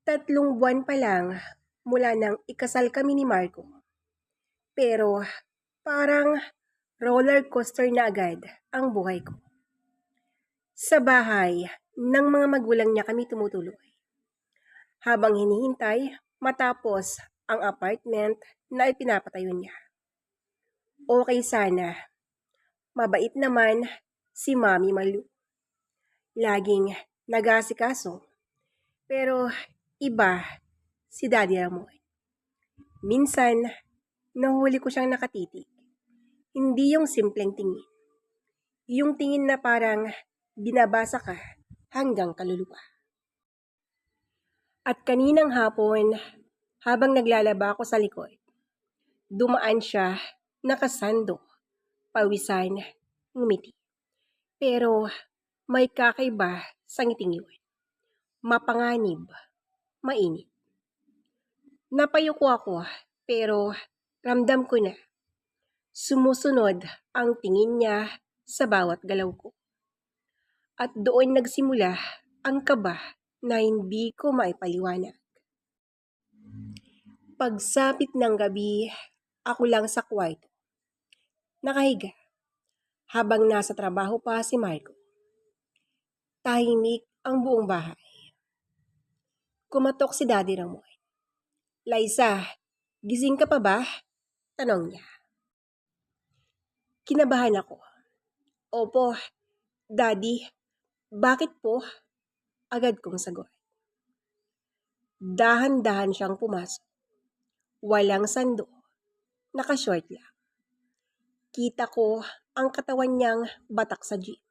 3 buwan pa lang mula nang ikasal kami ni Marco. Pero parang roller coaster na agad ang buhay ko. Sa bahay ng mga magulang niya kami tumutuloy. Habang hinihintay matapos ang apartment na ipinapatayo niya. Okay sana. Mabait naman si Mami Malu. Laging nag-aasikaso. Pero iba si Daddy Ramon. Minsan, nahuli ko siyang nakatitig. Hindi yung simpleng tingin. Yung tingin na parang binabasa ka hanggang kaluluwa. At kaninang hapon, habang naglalaba ako sa likod, dumaan siya, nakasando, pawisan, ngumiti. Pero may kakaiba sa ngiting yun. Mapanganib, mainit. Napayuko ako, pero ramdam ko na sumusunod ang tingin niya sa bawat galaw ko. At doon nagsimula ang kaba na hindi ko maipaliwanag. Pagsapit ng gabi, ako lang sa kwarto. Nakahiga, habang nasa trabaho pa si Marco. Tahimik ang buong bahay. Kumatok si Daddy Ramon. Liza, gising ka pa ba? Tanong niya. Kinabahan ako. Opo, Daddy, bakit po? Agad kong sagot. Dahan-dahan siyang pumasok. Walang sando. Naka-short lang. Kita ko ang katawan niyang batak sa jeep.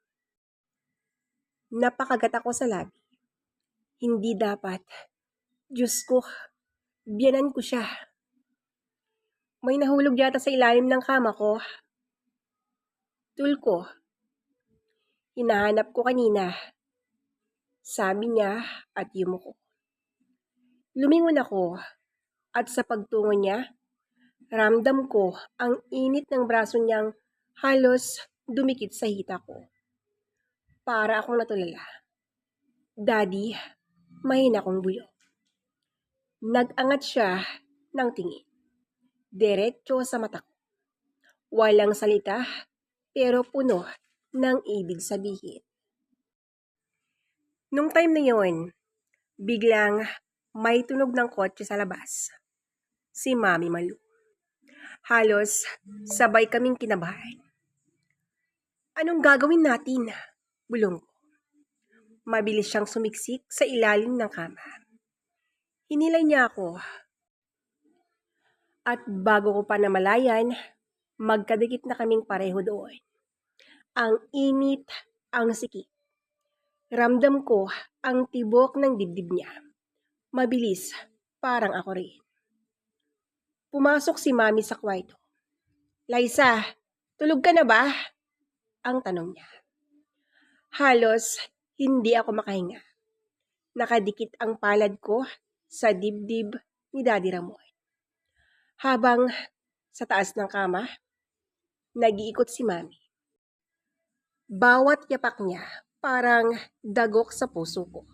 Napakagat ako sa labi. Hindi dapat. Diyos ko, biyanan ko siya. May nahulog yata sa ilalim ng kama ko. Tulko. Hinahanap ko kanina. Sabi niya at yumuko. Lumingon ako at sa pagtungo niya, ramdam ko ang init ng braso niyang halos dumikit sa hita ko. Para akong natulala. Daddy, mahina kong buyo. Nag-angat siya ng tingin. Diretso sa mata ko. Walang salita, pero puno ng ibig sabihin. Nung time na yon, biglang may tunog ng kotse sa labas. Si Mami Malu. Halos sabay kaming kinabahan. Anong gagawin natin? Bulong ko. Mabilis siyang sumiksik sa ilalim ng kama. Hinilay niya ako. At bago ko pa namalayan, magkadikit na kaming pareho doon. Ang init, ang sikip. Ramdam ko ang tibok ng dibdib niya. Mabilis, parang ako rin. Pumasok si Mami sa kwarto. Liza, tulog ka na ba? Ang tanong niya. Halos hindi ako makahinga. Nakadikit ang palad ko sa dibdib ni Daddy Ramon. Habang sa taas ng kama, nag-iikot si Mami. Bawat yapak niya parang dagok sa puso ko.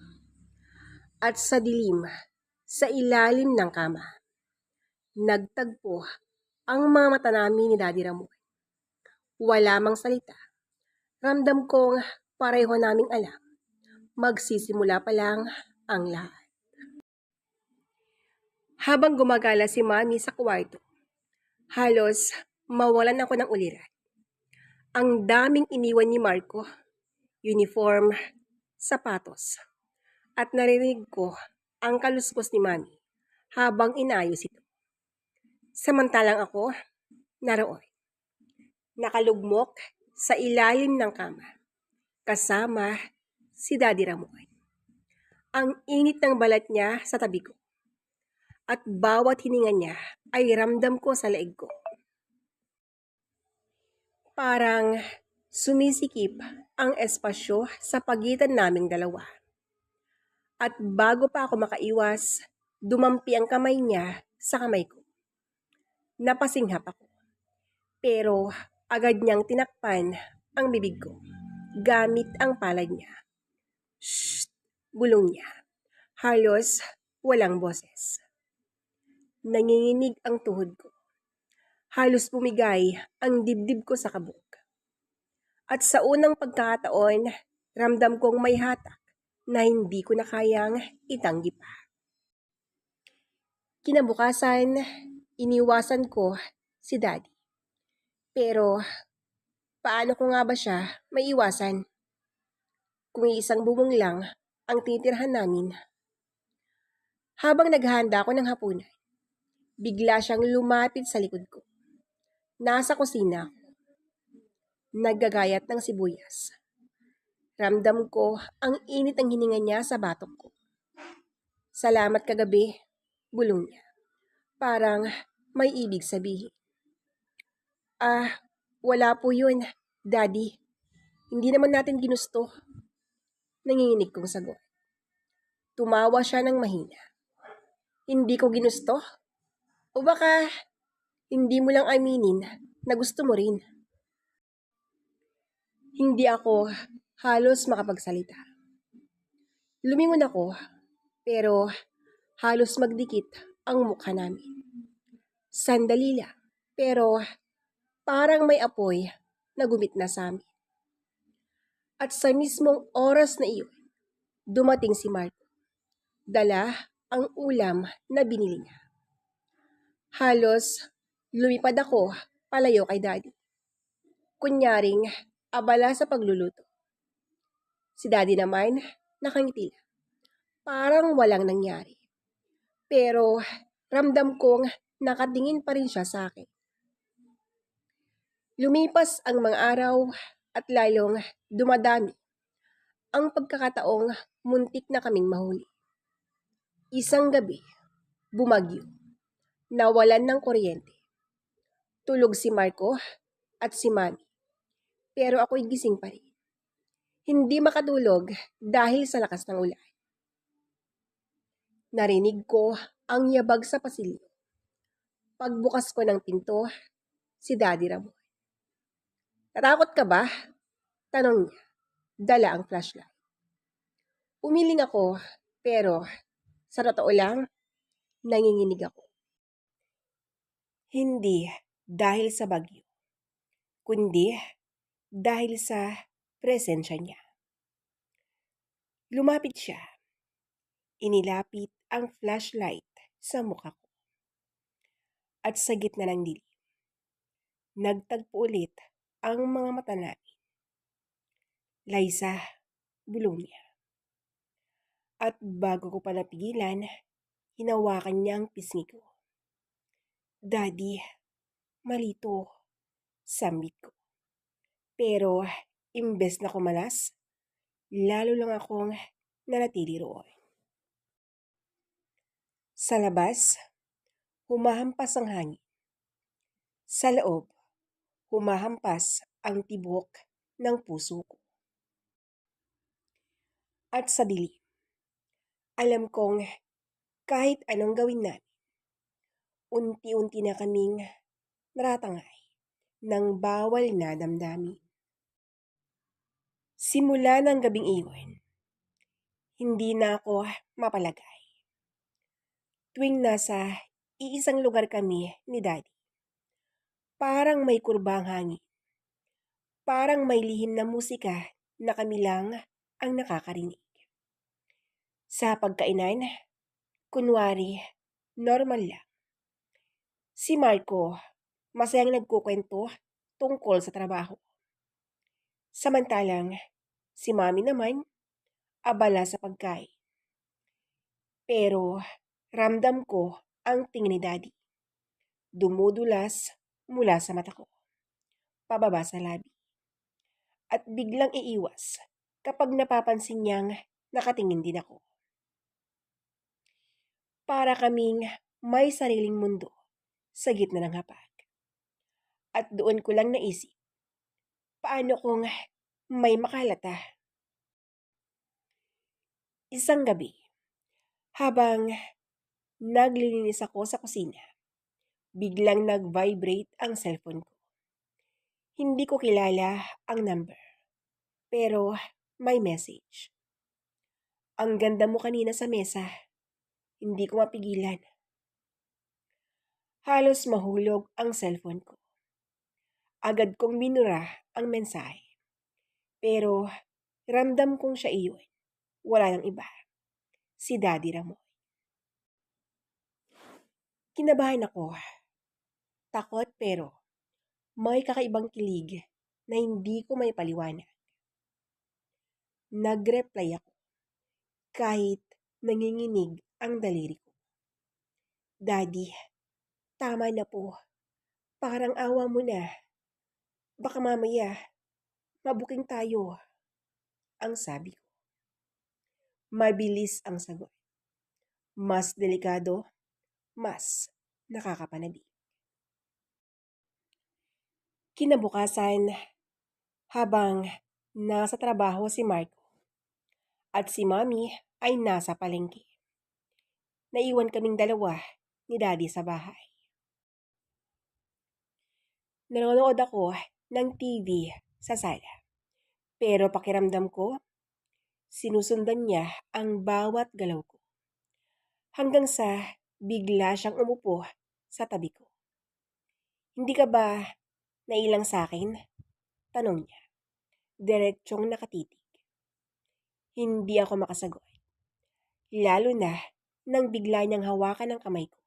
At sa dilim, sa ilalim ng kama, nagtagpo ang mga mata namin ni Daddy Ramon. Wala mang salita. Ramdam kong pareho naming alam. Magsisimula pa lang ang lahat. Habang gumagala si Mami sa kwarto, halos mawalan ako ng uliran. Ang daming iniwan ni Marco, uniform, sapatos, at narinig ko ang kaluskos ni Mami habang inaayos ito. Samantalang ako, naroon, nakalugmok sa ilalim ng kama, kasama si Daddy Ramon. Ang init ng balat niya sa tabi ko, at bawat hininga niya ay ramdam ko sa leeg ko. Parang sumisikip ang espasyo sa pagitan naming dalawa. At bago pa ako makaiwas, dumampi ang kamay niya sa kamay ko. Napasinghap ako. Pero agad niyang tinakpan ang bibig ko gamit ang palad niya. Shh! Bulong niya. Halos walang boses. Nanginginig ang tuhod ko. Halos bumigay ang dibdib ko sa kabog. At sa unang pagkakataon, ramdam kong may hatak na hindi ko na kayang itanggi pa. Kinabukasan, iniwasan ko si Daddy. Pero paano ko nga ba siya maiwasan? Kung isang bubong lang ang tinitirhan namin. Habang naghahanda ako ng hapunan, bigla siyang lumapit sa likod ko. Nasa kusina ako, naggagayat ng sibuyas. Ramdam ko ang init ng hininga niya sa batok ko. Salamat kagabi, bulong niya. Parang may ibig sabihin. Wala po yun, Daddy. Hindi naman natin ginusto. Nanginginig kong sagot. Tumawa siya ng mahina. Hindi ko ginusto? O baka hindi mo lang aminin na gusto mo rin? Hindi ako halos makapagsalita. Lumingon ako, pero halos magdikit ang mukha namin. Sandali lang, pero parang may apoy na gumit na sa amin. At sa mismong oras na iyon, dumating si Marco. Dala ang ulam na binili niya. Halos lumipad ako palayo kay Daddy. Kunyaring abala sa pagluluto. Si Daddy naman nakangiti lang. Parang walang nangyari. Pero ramdam kong nakatingin pa rin siya sa akin. Lumipas ang mga araw at lalong dumadami ang pagkakataong muntik na kaming mahuli. Isang gabi, bumagyo, nawalan ng kuryente. Tulog si Marco at si Mami, pero ako'y gising pa rin. Hindi makatulog dahil sa lakas ng ulan. Narinig ko ang yabag sa pasilyo. Pagbukas ko ng pinto, si Daddy Ramon. Natakot ka ba? Tanong niya. Dala ang flashlight. Umiling ako, pero sa totoo lang, nanginginig ako. Hindi dahil sa bagyo, kundi dahil sa presensya niya. Lumapit siya. Inilapit ang flashlight sa mukha ko. At sa gitna ng dilim, nagtagpo ulit ang mga mata namin. Liza, bulong niya. At bago ko pa napigilan, hinawakan niya ang pisngi ko. Daddy, malito, sambit ko. Pero imbes na kumalas, lalo lang akong nanatili roon. Sa labas, humahampas ang hangin. Sa loob, humahampas ang tibok ng puso ko. At sa dilim, alam kong kahit anong gawin namin, unti-unti na kaming naratangay ng bawal na damdamin. Simula ng gabing iyon, hindi na ako mapalagay. Tuwing nasa iisang lugar kami ni Daddy, parang may kurba ang hangin. Parang may lihim na musika na kami lang ang nakakarinig. Sa pagkainan, kunwari, normal lang. Si Marco, masayang nagkukwento tungkol sa trabaho. Samantalang, si Mami naman, abala sa pagkain. Pero, ramdam ko ang tingin ni Daddy. Dumudulas mula sa mata ko, pababa sa labi. At biglang iiwas kapag napapansin niyang nakatingin din ako. Para kaming may sariling mundo sa gitna ng hapag. At doon ko lang naisip, paano kung may makalata? Isang gabi, habang naglilinis ako sa kusina, biglang nag-vibrate ang cellphone ko. Hindi ko kilala ang number, pero may message. Ang ganda mo kanina sa mesa. Hindi ko mapigilan. Halos mahulog ang cellphone ko. Agad kong binura ang mensahe. Pero ramdam kong siya iyon. Wala nang iba. Si Daddy Ramon. Kinabahan ako. Takot pero may kakaibang kilig na hindi ko may paliwanag. Nag-reply ako kahit nanginginig ang daliri ko. Daddy, tama na po. Parang awa mo na. Baka mamaya, mabuking tayo, ang sabi ko. Mabilis ang sagot. Mas delikado, mas nakakapanabik. Kinabukasan, habang nasa trabaho si Marco at si Mami ay nasa palengke. Naiwan kaming dalawa ni Daddy sa bahay. Nanonood ako ng TV sa sala. Pero pakiramdam ko, sinusundan niya ang bawat galaw ko. Hanggang sa bigla siyang umupo sa tabi ko. Hindi ka ba nailang sa akin? Tanong niya. Diretsyong nakatitig. Hindi ako makasagot. Lalo na nang bigla niyang hawakan ang kamay ko.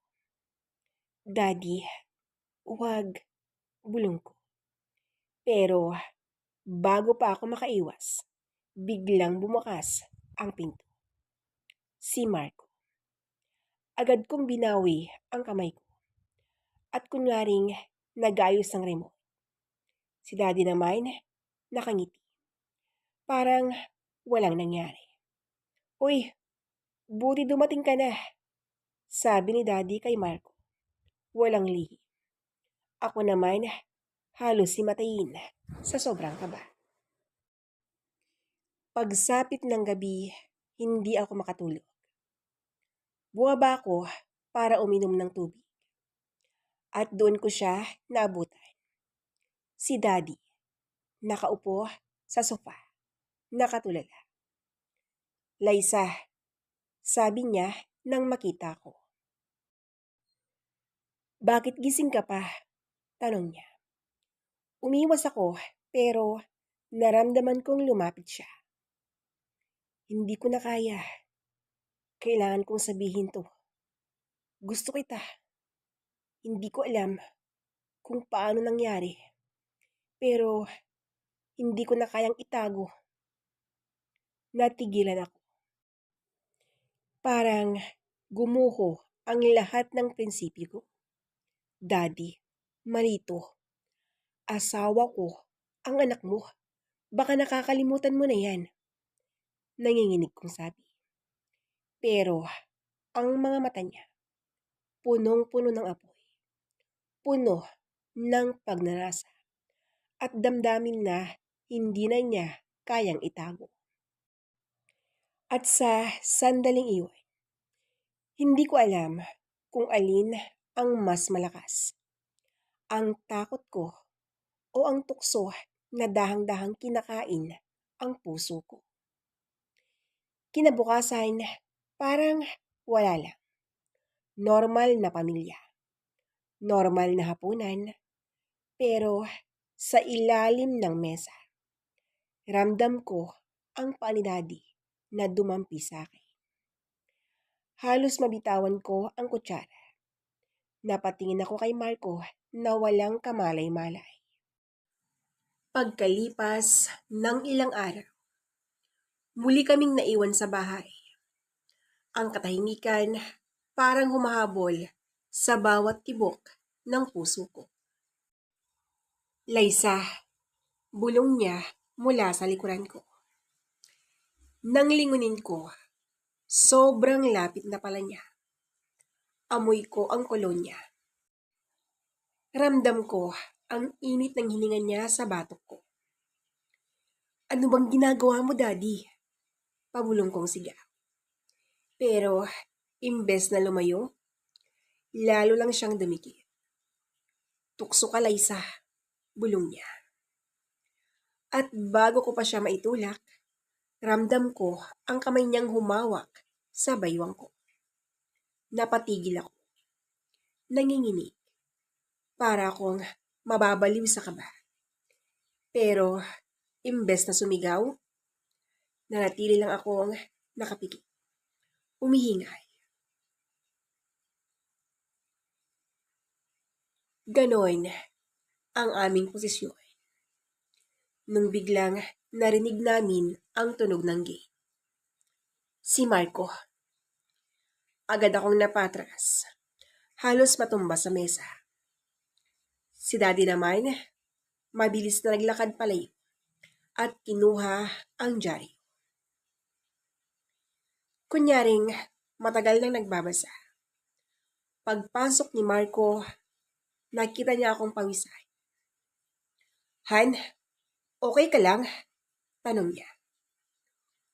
Daddy, huwag, bulong ko. Pero bago pa ako makaiwas, biglang bumukas ang pinto. Si Marco. Agad kong binawi ang kamay ko at kunwaring nag-ayos ng remote. Si Daddy naman nakangiti. Parang walang nangyari. Uy, buti dumating ka na, sabi ni Daddy kay Marco. Walang lihi. Ako naman halos himatayin sa sobrang kaba. Pagsapit ng gabi, hindi ako makatulog. Bumaba ako para uminom ng tubig. At doon ko siya naabutan. Si Daddy, nakaupo sa sofa, nakatulala. Liza, sabi niya nang makita ko. Bakit gising ka pa? Tanong niya. Umiwas ako pero naramdaman kong lumapit siya. Hindi ko na kaya. Kailangan kong sabihin to. Gusto kita. Hindi ko alam kung paano nangyari. Pero hindi ko na kayang itago. Natigilan ako. Parang gumuho ang lahat ng prinsipyo ko. Daddy, Marito, asawa ko, ang anak mo. Baka nakakalimutan mo na yan. Nanginginig kong sabi. Pero ang mga mata niya, punong-puno ng apoy. Puno ng pagnanasa. At damdamin na hindi na niya kayang itago. At sa sandaling iyon, hindi ko alam kung alin ang mas malakas. Ang takot ko o ang tukso na dahang-dahang kinakain ang puso ko. Kinabukasan, parang wala lang. Normal na pamilya. Normal na hapunan. Pero sa ilalim ng mesa, ramdam ko ang paa ni Daddy na dumampi sa akin. Halos mabitawan ko ang kutsara. Napatingin ako kay Marco na walang kamalay-malay. Pagkalipas ng ilang araw, muli kaming naiwan sa bahay. Ang katahimikan parang humahabol sa bawat tibok ng puso ko. Liza, bulong niya mula sa likuran ko. Nang lingunin ko, sobrang lapit na pala niya. Amoy ko ang kolonya. Ramdam ko ang init ng hininga niya sa batok ko. Ano bang ginagawa mo, Daddy? Pabulong kong sigaw. Pero imbes na lumayo, lalo lang siyang dumikit. Tukso ka, Liza, bulong niya. At bago ko pa siya maitulak, ramdam ko ang kamay niyang humawak sa baywang ko. Napatigil ako, nanginginig, para akong mababaliw sa kaba. Pero, imbes na sumigaw, nanatili lang akong nakapikit, humihingay. Ganon ang aming posisyon nung biglang narinig namin ang tunog ng gate. Si Marco. Agad akong napatras. Halos matumba sa mesa. Si Daddy naman, mabilis na naglakad palayo at kinuha ang dyaryo. Kunyaring matagal nang nagbabasa. Pagpasok ni Marco, nakita niya akong pawisay. Han, okay ka lang? Tanong niya.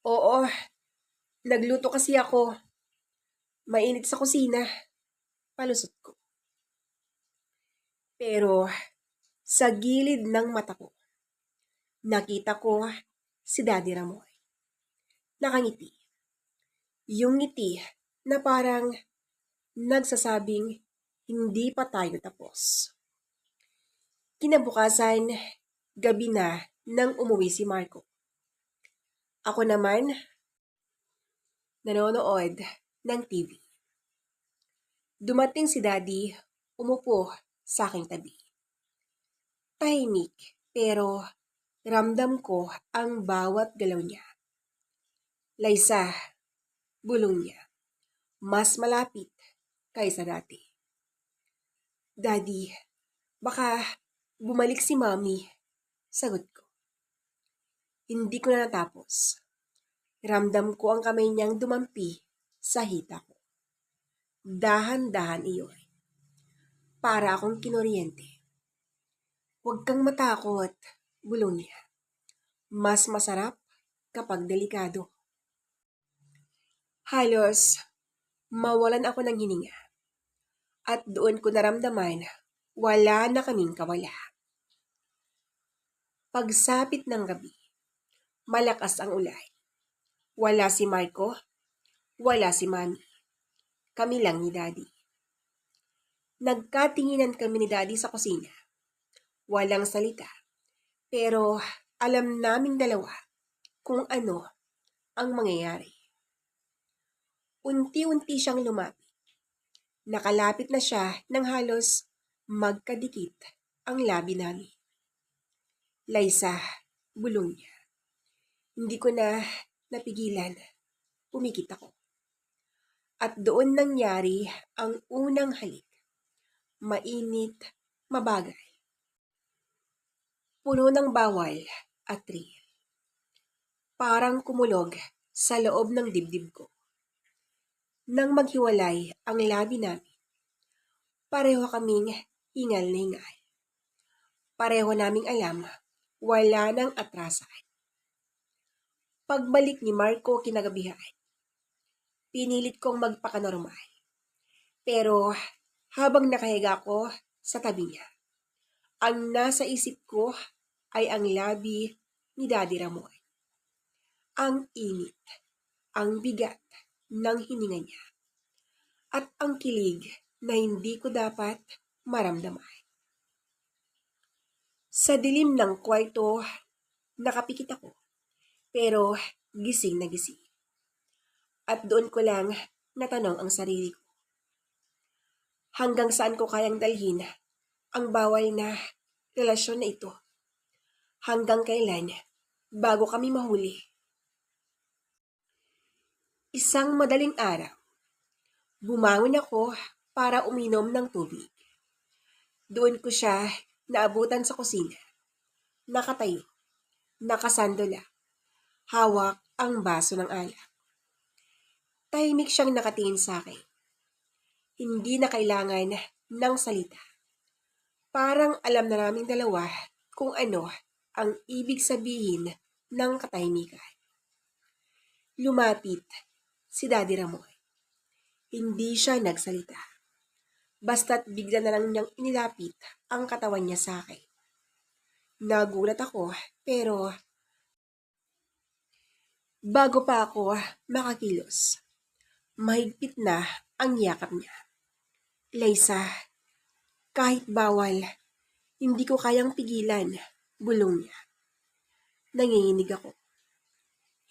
Oo, nagluto kasi ako. Mainit sa kusina. Palusot ko. Pero sa gilid ng mata ko, nakita ko si Daddy Ramoy. Nakangiti. Yung ngiti na parang nagsasabing hindi pa tayo tapos. Kinabukasan, gabi na nang umuwi si Marco. Ako naman, nanonood ng TV. Dumating si Daddy, umupo sa aking tabi. Tahimik, pero ramdam ko ang bawat galaw niya. Liza, bulong niya, mas malapit kaysa dati. Daddy, baka bumalik si Mommy, sagot ko. Hindi ko na natapos. Ramdam ko ang kamay niyang dumampi sa hita ko. Dahan-dahan iyon. Para akong kinuryente. Huwag kang matakot, bulong niya. Mas masarap kapag delikado. Halos mawalan ako ng hininga. At doon ko naramdaman, wala na kaming kawala. Pagsapit ng gabi, malakas ang ulay. Wala si Marco, wala si Mami. Kami lang ni Daddy. Nagkatinginan kami ni Daddy sa kusina. Walang salita. Pero alam naming dalawa kung ano ang mangyayari. Unti-unti siyang lumapit. Nakalapit na siya nang halos magkadikit ang labi namin. Liza, bulong niya. Hindi ko na napigilan. Pumikit ako. At doon nangyari ang unang halik. Mainit, mabagay. Puno ng bawal at thrill. Parang kumulog sa loob ng dibdib ko. Nang maghiwalay ang labi namin, pareho kaming hingal na hingal. Pareho naming alam, wala nang atrasan. Pagbalik ni Marco kinagabihan, pinilit kong magpakanormal. Pero habang nakahiga ko sa tabi niya, ang nasa isip ko ay ang labi ni Daddy Ramon. Ang init, ang bigat ng hininga niya, at ang kilig na hindi ko dapat maramdaman. Sa dilim ng kwarto, nakapikit ako, pero gising na gising. At doon ko lang natanong ang sarili ko. Hanggang saan ko kayang dalhin ang bawal na relasyon na ito? Hanggang kailan bago kami mahuli? Isang madaling araw, bumangon ako para uminom ng tubig. Doon ko siya naabutan sa kusina. Nakatayo, nakasandola, hawak ang baso ng alak. Tahimik siyang nakatingin sa akin. Hindi na kailangan ng salita. Parang alam na naming dalawa kung ano ang ibig sabihin ng katahimikan. Lumapit si Daddy Ramon. Hindi siya nagsalita. Basta't bigla na lang niyang inilapit ang katawan niya sa akin. Nagulat ako, pero bago pa ako makakilos, mahigpit na ang yakap niya. Liza, kahit bawal, hindi ko kayang pigilan, bulong niya. Nanginginig ako.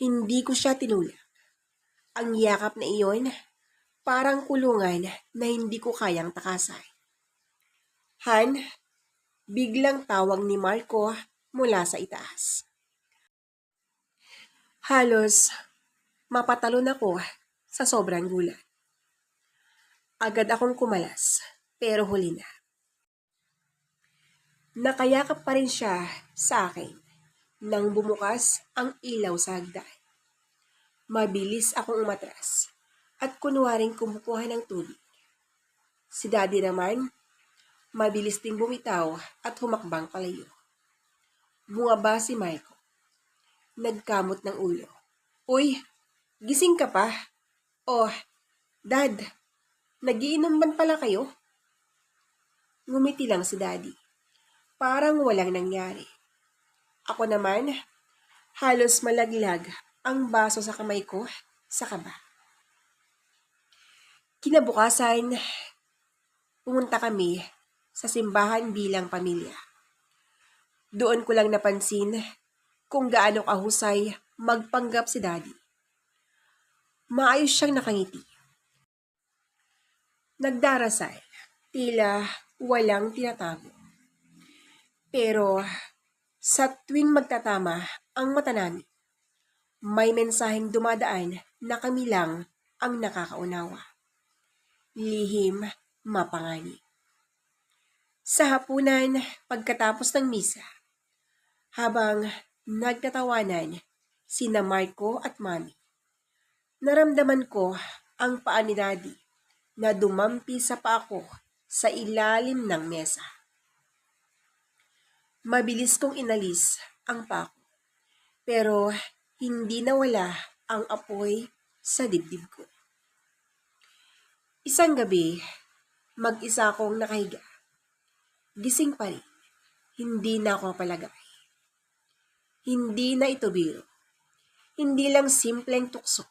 Hindi ko siya tinulak. Ang yakap na iyon, parang kulungan na hindi ko kayang takasan. Han, biglang tawag ni Marco mula sa itaas. Halos mapatalon ako sa sobrang gulat. Agad akong kumalas, pero huli na. Nakayakap pa rin siya sa akin nang bumukas ang ilaw sa hagdan. Mabilis akong umatras at kunwaring kumukuha ng tubig. Si Daddy naman, mabilis ding bumitaw at humakbang palayo. Bumaba si Michael. Nagkamot ng ulo. Uy, gising ka pa? Oh, Dad, nagiinom man pala kayo? Ngumiti lang si Daddy. Parang walang nangyari. Ako naman, halos malaglag ang baso sa kamay ko sa kaba. Kinabukasan, pumunta kami sa simbahan bilang pamilya. Doon ko lang napansin kung gaano kahusay magpanggap si Daddy. Maayos siyang nakangiti. Nagdarasal, tila walang tinatago. Pero sa tuwing magtatama ang mata namin, may mensaheng dumadaan na kami lang ang nakakaunawa. Lihim, mapangani. Sa hapunan, pagkatapos ng misa, habang nagtatawanan sina Marco at Mami, naramdaman ko ang paa ni Daddy na dumampi sa paa ko sa ilalim ng mesa. Mabilis kong inalis ang paa ko, pero hindi nawala ang apoy sa dibdib ko. Isang gabi, mag-isa akong nakahiga. Gising pa rin. Hindi na ako palagay. Hindi na ito biro. Hindi lang simpleng tukso.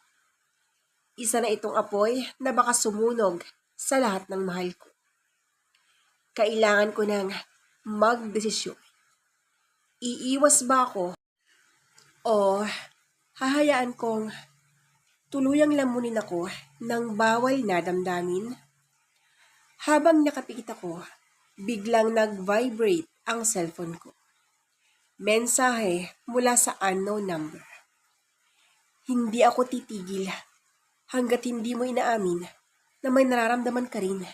Isa na itong apoy na baka sumunog sa lahat ng mahal ko. Kailangan ko nang magdesisyon. Iiwas ba ako o hahayaan kong tuluyang lamunin ako ng bawal na damdamin? Habang nakapikit ako, biglang nag-vibrate ang cellphone ko. Mensahe mula sa unknown number. Hindi ako titigil hanggat hindi mo inaamin na may nararamdaman ka rin.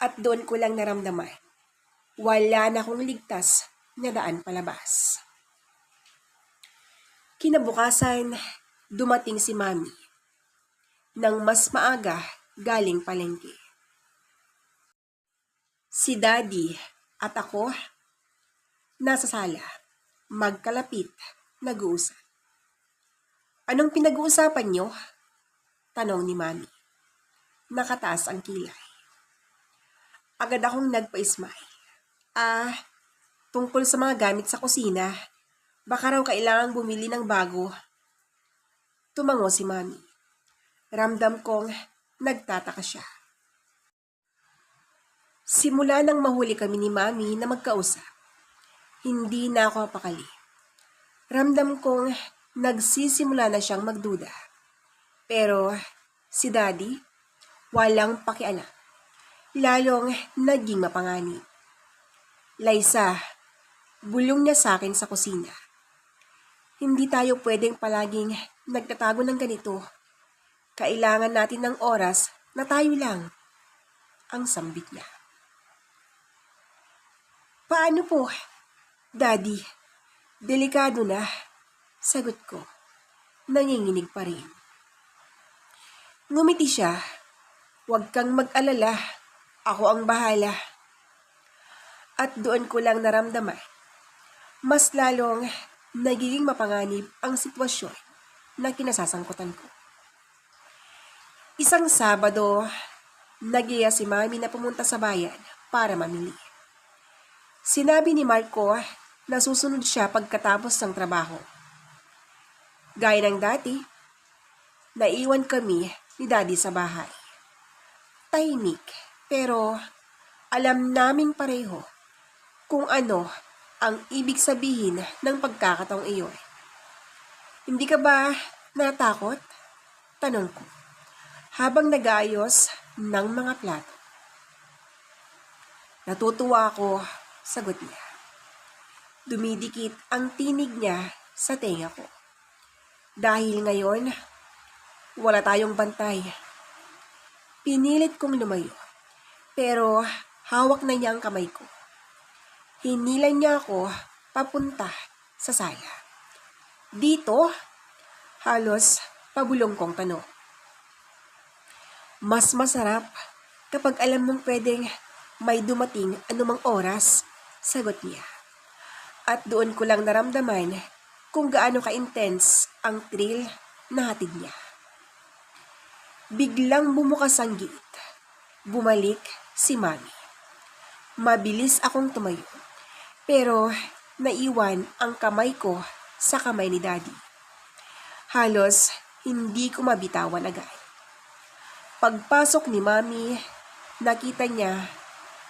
At doon ko lang naramdaman, wala na akong ligtas na daan palabas. Kinabukasan, dumating si Mami nang mas maaga galing palengke. Si Daddy at ako nasa sala, magkalapit, nag-uusap. Anong pinag-uusapan nyo? Tanong ni Mami. Nakataas ang kilay. Agad akong nagpa-smile. Tungkol sa mga gamit sa kusina. Baka raw kailangang bumili ng bago. Tumango si Mami. Ramdam kong nagtataka siya. Simula nang mahuli kami ni Mami na magkausap, hindi na ako pakali. Ramdam kong nagsisimula na siyang magduda. Pero si Daddy, walang pakialam. Lalong naging mapanganib. Liza, bulong niya sa akin sa kusina. Hindi tayo pwedeng palaging nagtatago ng ganito. Kailangan natin ng oras na tayo lang. Ang sambit niya. Paano po, Daddy? Delikado na. Sagot ko. Nanginginig pa rin. Ngumiti siya. Huwag kang mag-alala. Ako ang bahala. At doon ko lang naramdaman. Mas lalong nagiging mapanganib ang sitwasyon na kinasasangkutan ko. Isang Sabado, nagiya si Mami na pumunta sa bayan para mamili. Sinabi ni Marco na susunod siya pagkatapos ng trabaho. Gaya ng dati, naiwan kami ni Daddy sa bahay. Tahimik, pero alam naming pareho kung ano ang ibig sabihin ng pagkakataong iyon. Hindi ka ba natakot? Tanong ko, habang nag-aayos ng mga plato. Natutuwa ako, sagot niya. Dumidikit ang tinig niya sa tenga ko. Dahil ngayon, wala tayong bantay. Pinilit kong lumayo, pero hawak na niya ang kamay ko. Hinilan niya ako papunta sa sala. Dito, halos pabulong kong tanong. Mas masarap kapag alam mong pwedeng may dumating anumang oras, sagot niya. At doon ko lang naramdaman kung gaano ka-intense ang thrill na hatid niya. Biglang bumukas ang gate. Bumalik si Mami. Mabilis akong tumayo, pero naiwan ang kamay ko sa kamay ni Daddy. Halos hindi ko mabitawan agad. Pagpasok ni Mami, nakita niya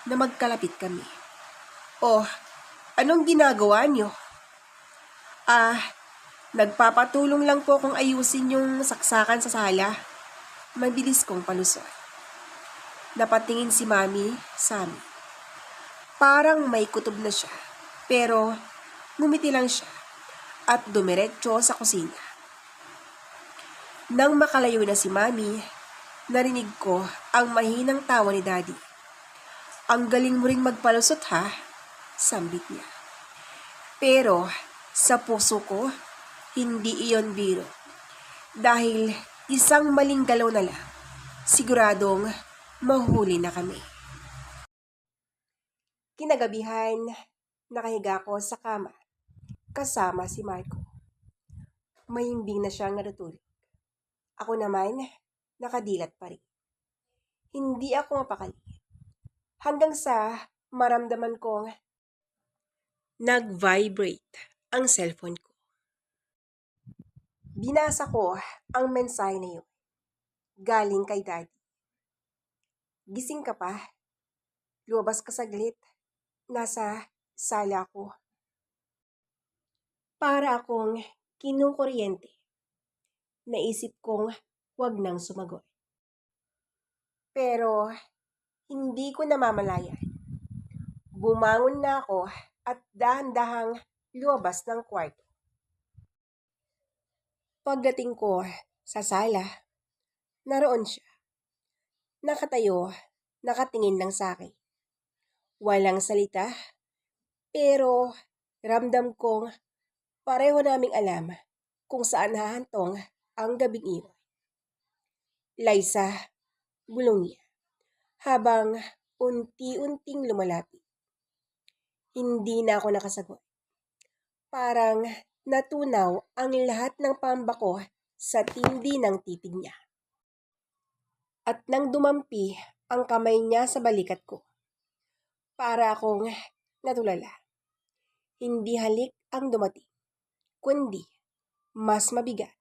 na magkalapit kami. Oh, anong ginagawa niyo? Nagpapatulong lang po kung ayusin yung saksakan sa sala. Mabilis kong palusot. Napatingin si Mami sa amin. Parang may kutob na siya, pero ngumiti lang siya at dumiretso sa kusina. Nang makalayo na si Mami, narinig ko ang mahinang tawa ni Daddy. Ang galing mo ring magpalusot ha, sambit niya. Pero sa puso ko, hindi iyon biro. Dahil isang maling galaw na lang, siguradong mahuli na kami. Kinagabihan, nakahiga ko sa kama, kasama si Marco. Mahimbing na siyang natutulog. Ako naman, nakadilat pa rin. Hindi ako mapakali. Hanggang sa maramdaman kong nag-vibrate ang cellphone ko. Binasa ko ang mensahe na yun. Galing kay Daddy. Gising ka pa? Lumabas ka saglit. Nasa sala ko. Para akong kinukuryente. Naisip kong wag nang sumagot. Pero hindi ko namamalayan. Bumangon na ako at dahan-dahang lumabas ng kwarto. Pagdating ko sa sala, naroon siya. Nakatayo, nakatingin lang sa akin. Walang salita, pero ramdam kong pareho naming alam kung saan hahantong ang gabing iyon. Liza, bulong niya, habang unti-unting lumalapit. Hindi na ako nakasagot. Parang natunaw ang lahat ng pamba ko sa tindi ng titig niya. At nang dumampi ang kamay niya sa balikat ko, para akong natulala. Hindi halik ang dumating, kundi mas mabigat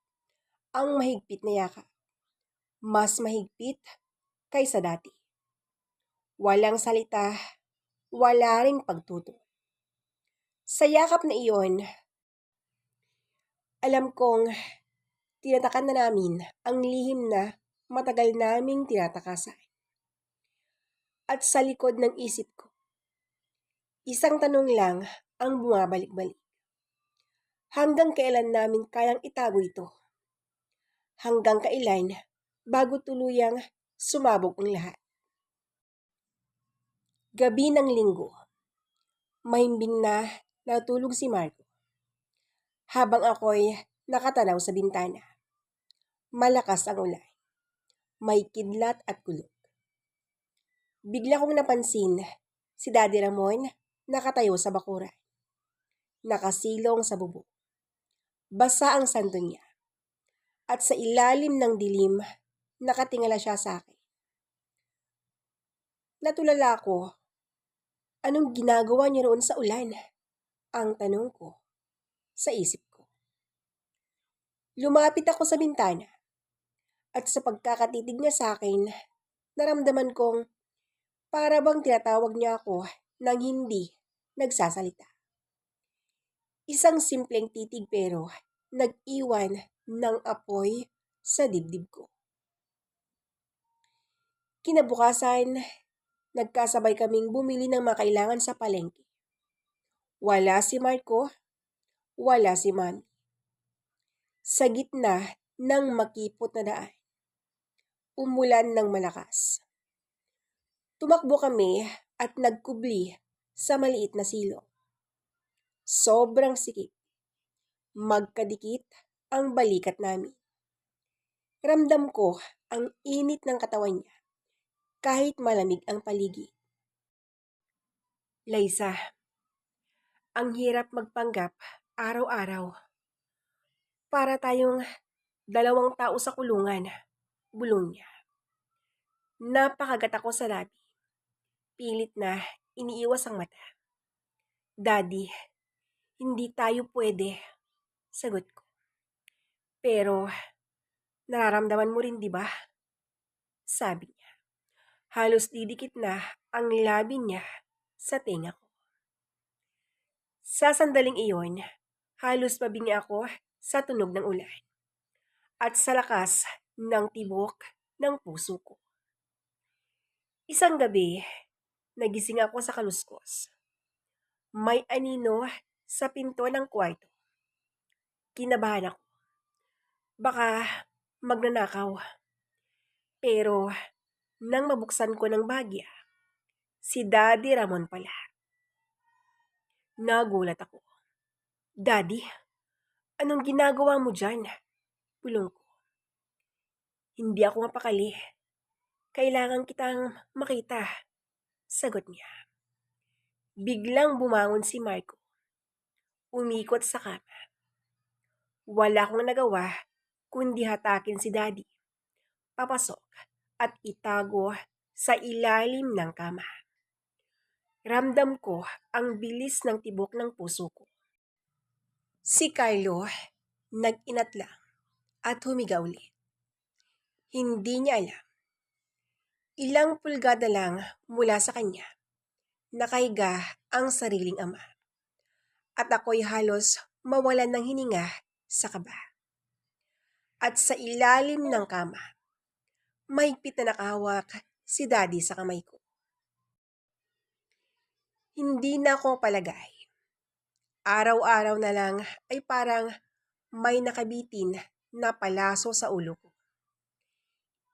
ang mahigpit na yakap. Mas mahigpit kaysa dati. Walang salita, wala ring pagtuto. Sa yakap na iyon, alam kong tinatakan na namin ang lihim na matagal naming tinatakasan. At sa likod ng isip ko, isang tanong lang ang bumabalik-balik. Hanggang kailan namin kayang itago ito? Hanggang kailan bago tuluyang sumabog ang lahat? Gabi ng linggo, mahimbing na natulog si Marco. Habang ako'y nakatanaw sa bintana. Malakas ang ulan. May kidlat at kulog. Bigla kong napansin si Daddy Ramon nakatayo sa bakuran. Nakasilong sa bubong. Basa ang santo niya. At sa ilalim ng dilim, nakatingala siya sa akin. Natulala ako. Anong ginagawa niya roon sa ulan? Ang tanong ko sa isip ko. Lumapit ako sa bintana at sa pagkakatitig niya sa akin, naramdaman kong para bang tinatawag niya ako nang hindi nagsasalita. Isang simpleng titig pero nag-iwan ng apoy sa dibdib ko. Kinabukasan, nagkasabay kaming bumili ng mga kailangan sa palengke. Wala si Marco, wala si Mami. Sa gitna ng makipot na daan, umulan ng malakas. Tumakbo kami at nagkubli sa maliit na silong. Sobrang sikip. Magkadikit ang balikat namin. Ramdam ko ang init ng katawan niya kahit malamig ang paligid. Liza, ang hirap magpanggap araw-araw. Para tayong dalawang tao sa kulungan, bulong niya. Napakagat ako sa labi. Pilit na iniiwas ang mata. Daddy, hindi tayo pwede, sagot ko. Pero nararamdaman mo rin, di ba? Sabi niya. Halos didikit na ang labi niya sa tenga ko. Sa sandaling iyon, halos mabingi ako sa tunog ng ulan at sa lakas ng tibok ng puso ko. Isang gabi, nagising ako sa kaluskos. May anino sa pinto ng kwarto. Kinabahan ako. Baka magnanakaw. Pero nang mabuksan ko ng bagya, si Daddy Ramon pala. Nagulat ako. Daddy, anong ginagawa mo dyan? Bulong ko. Hindi ako mapakali. Kailangan kitang makita, sagot niya. Biglang bumangon si Marco. Umikot sa kama. Wala akong nagawa kundi hatakin si Daddy. Papasok at itago sa ilalim ng kama. Ramdam ko ang bilis ng tibok ng puso ko. Si Carlo nag-inat lang at humiga ulit. Hindi niya alam. Ilang pulgada lang mula sa kanya, nakahiga ang sariling ama. At ako'y halos mawalan ng hininga sa kaba. At sa ilalim ng kama, mahigpit na nakahawak si Daddy sa kamay ko. Hindi na ako palagay. Araw-araw na lang ay parang may nakabitin na palaso sa ulo ko.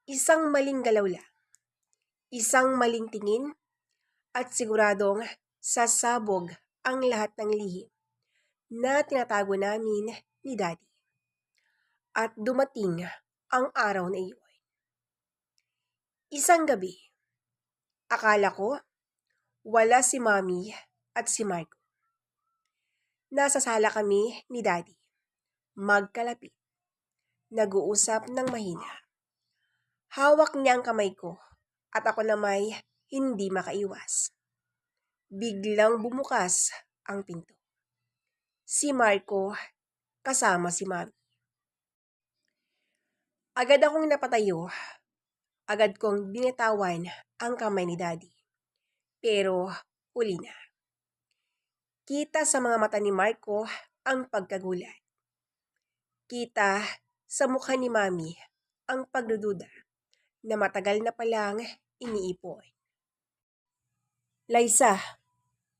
Isang maling galaw lang, isang maling tingin, at siguradong sasabog ang lahat ng lihim na tinatago namin ni Daddy. At dumating ang araw na iyon. Isang gabi, akala ko wala si Mami at si Marco. Nasa sala kami ni Daddy, magkalapit, nag-uusap ng mahina. Hawak niya ang kamay ko at ako na may hindi makaiwas. Biglang bumukas ang pinto. Si Marco kasama si Mami. Agad akong napatayo. Agad kong binitawan ang kamay ni Daddy. Pero uli na. Kita sa mga mata ni Marco ang pagkagulat. Kita sa mukha ni Mami ang pagdududa na matagal na palang iniipon. Liza,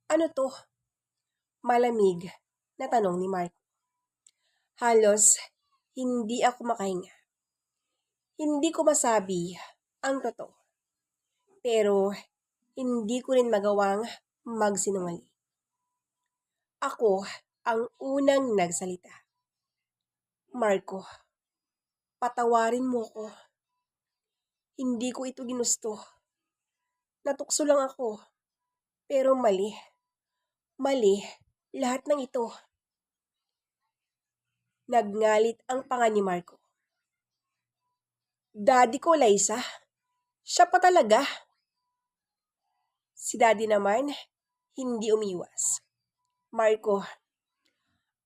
ano to? Malamig na tanong ni Marco. Halos hindi ako makahinga. Hindi ko masabi ang totoo. Pero hindi ko rin magawang magsinungaling. Ako ang unang nagsalita. Marco, patawarin mo ko. Hindi ko ito ginusto. Natukso lang ako. Pero mali. Mali lahat ng ito. Nagngalit ang panga ni Marco. Daddy ko, Liza. Siya pa talaga. Si Daddy naman, hindi umiwas. Marco,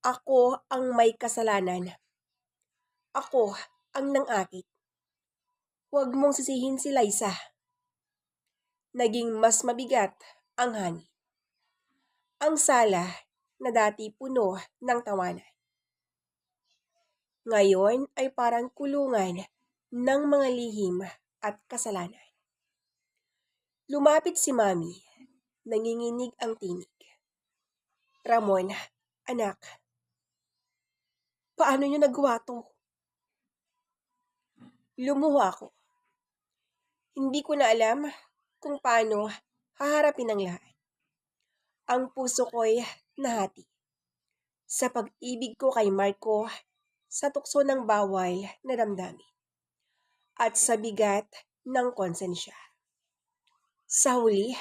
ako ang may kasalanan. Ako ang nang-akit. Huwag mong sisihin si Liza. Naging mas mabigat ang hangin. Ang sala na dati puno ng tawanan, ngayon ay parang kulungan ng mga lihim at kasalanan. Lumapit si Mami, nanginginig ang tinig. Ramon, anak, paano niyo nagawa to? Lumuha ako. Hindi ko na alam kung paano haharapin ang lahat. Ang puso ko'y nahati sa pag-ibig ko kay Marco, sa tukso ng bawal na damdamin, at sa bigat ng konsensya. Sa huli,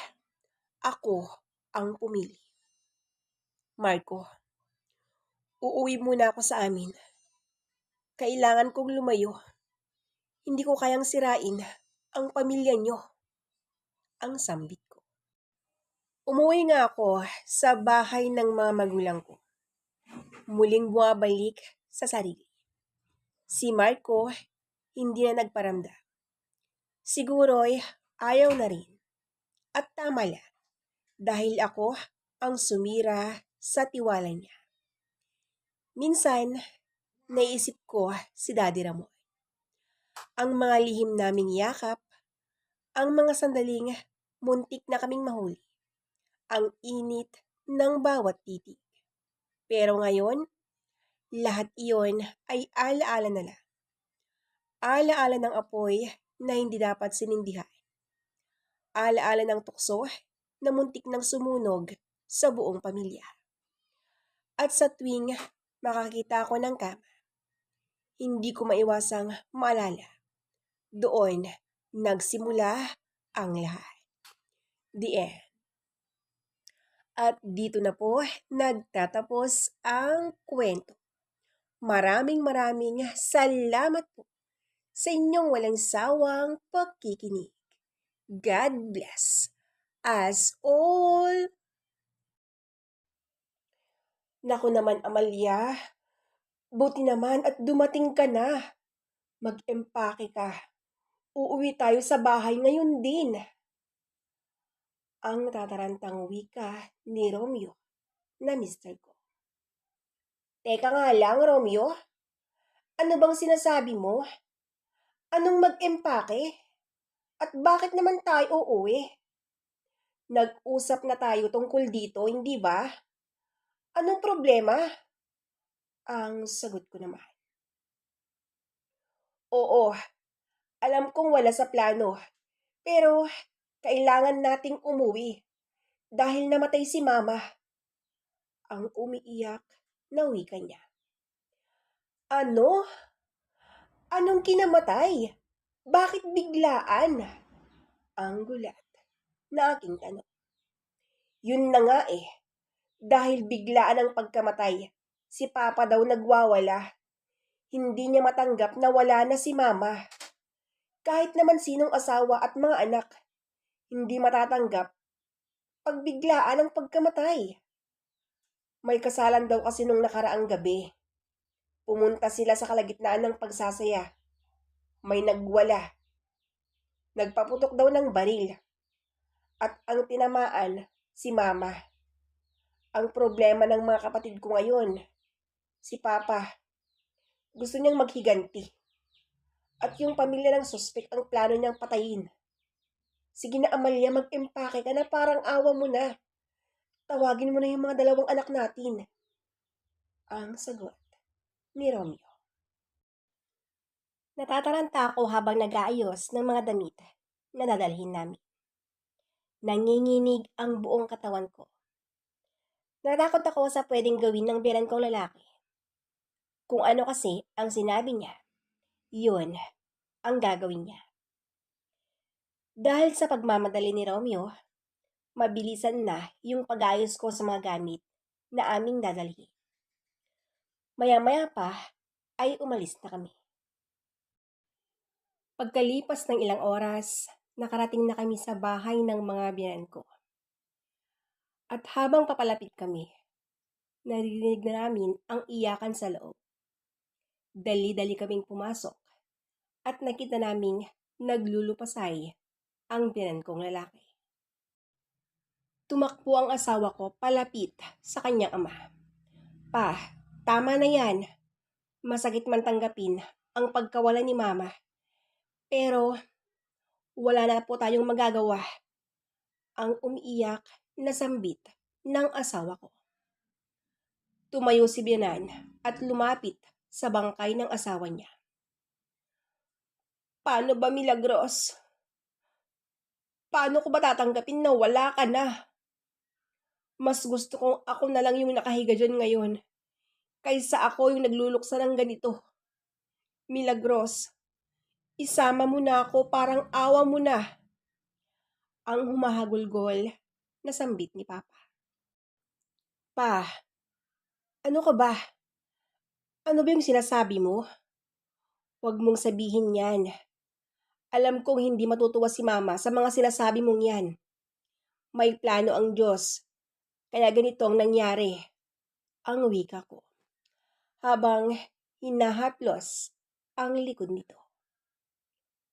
ako ang pumili. Marco, uuwi muna ako sa amin. Kailangan kong lumayo. Hindi ko kayang sirain ang pamilya niyo. Ang sambit ko. Umuwi nga ako sa bahay ng mga magulang ko. Muling bumabalik sa sarili. Si Marco hindi na nagparamdam. Siguro'y ayaw na rin. At tama lang, dahil ako ang sumira sa tiwala niya. Minsan, naisip ko si Daddy Ramon. Ang mga lihim naming yakap, ang mga sandaling muntik na kaming mahuli, ang init ng bawat titig. Pero ngayon, lahat iyon ay alaala na lang. Alaala ng apoy na hindi dapat sinindihan. Alaala ng tukso na muntik nang sumunog sa buong pamilya. At sa tuwing makakita ako ng kama, hindi ko maiwasang maalala. Doon nagsimula ang lahat. The end. At dito na po nagtatapos ang kwento. Maraming salamat po sa inyong walang sawang pakikinig. God bless us all. Naku naman, Amalia, buti naman at dumating ka na. Mag-empake ka. Uuwi tayo sa bahay ngayon din. Ang natatarantang wika ni Romeo na Mr. Go. Teka nga lang, Romeo. Ano bang sinasabi mo? Anong mag-empake? At bakit naman tayo uuwi? Nag-usap na tayo tungkol dito, hindi ba? Anong problema? Ang sagot ko naman. Oo, alam kong wala sa plano. Pero kailangan nating umuwi dahil namatay si Mama. Ang umiiyak na wika niya. Ano? Anong kinamatay? Bakit biglaan? Ang gulat na aking tanong. Yun na nga eh. Dahil biglaan ang pagkamatay, si Papa daw nagwawala. Hindi niya matanggap na wala na si Mama. Kahit naman sinong asawa at mga anak, hindi matatanggap pag biglaan ang pagkamatay. May kasalan daw kasi nung nakaraang gabi. Pumunta sila sa kalagitnaan ng pagsasaya. May nagwala. Nagpaputok daw ng baril. At ang tinamaan, si Mama. Ang problema ng mga kapatid ko ngayon, si Papa, gusto niyang maghiganti. At yung pamilya ng suspek ang plano niyang patayin. Sige na, Amalia, mag-empake ka na, parang awa mo na. Tawagin mo na yung mga dalawang anak natin. Ang sagot ni Romeo. Natataranta ako habang nag-aayos ng mga damit na dadalhin namin. Nanginginig ang buong katawan ko. Natakot ako sa pwedeng gawin ng biyanan kong lalaki. Kung ano kasi ang sinabi niya, yun ang gagawin niya. Dahil sa pagmamadali ni Romeo, mabilisan na yung pag-ayos ko sa mga gamit na aming dadalhin. Maya-maya pa ay umalis na kami. Pagkalipas ng ilang oras, nakarating na kami sa bahay ng mga biyanan ko. At habang papalapit kami, naririnig na namin ang iyakan sa loob. Dali-dali kaming pumasok at nakita naming naglulupasay ang biyanan kong lalaki. Tumakbo ang asawa ko palapit sa kanyang ama. Pa, tama na yan. Masakit man tanggapin ang pagkawala ni mama. Pero wala na po tayong magagawa. Ang umiiyak na sambit ng asawa ko. Tumayo si Bianan at lumapit sa bangkay ng asawa niya. Paano ba, Milagros? Paano ko ba tatanggapin na wala ka na? Mas gusto kong ako na lang yung nakahiga dyan ngayon kaysa ako yung nagluluksa ng ganito. Milagros, isama mo na ako, parang awa mo na. Ang humahagulgol na sambit ni Papa. Pa, ano ka ba? Ano ba yung sinasabi mo? Huwag mong sabihin yan. Alam kong hindi matutuwa si Mama sa mga sinasabi mong yan. May plano ang Diyos, kaya ganito ang nangyari. Ang wika ko. Habang hinahaplos ang likod nito.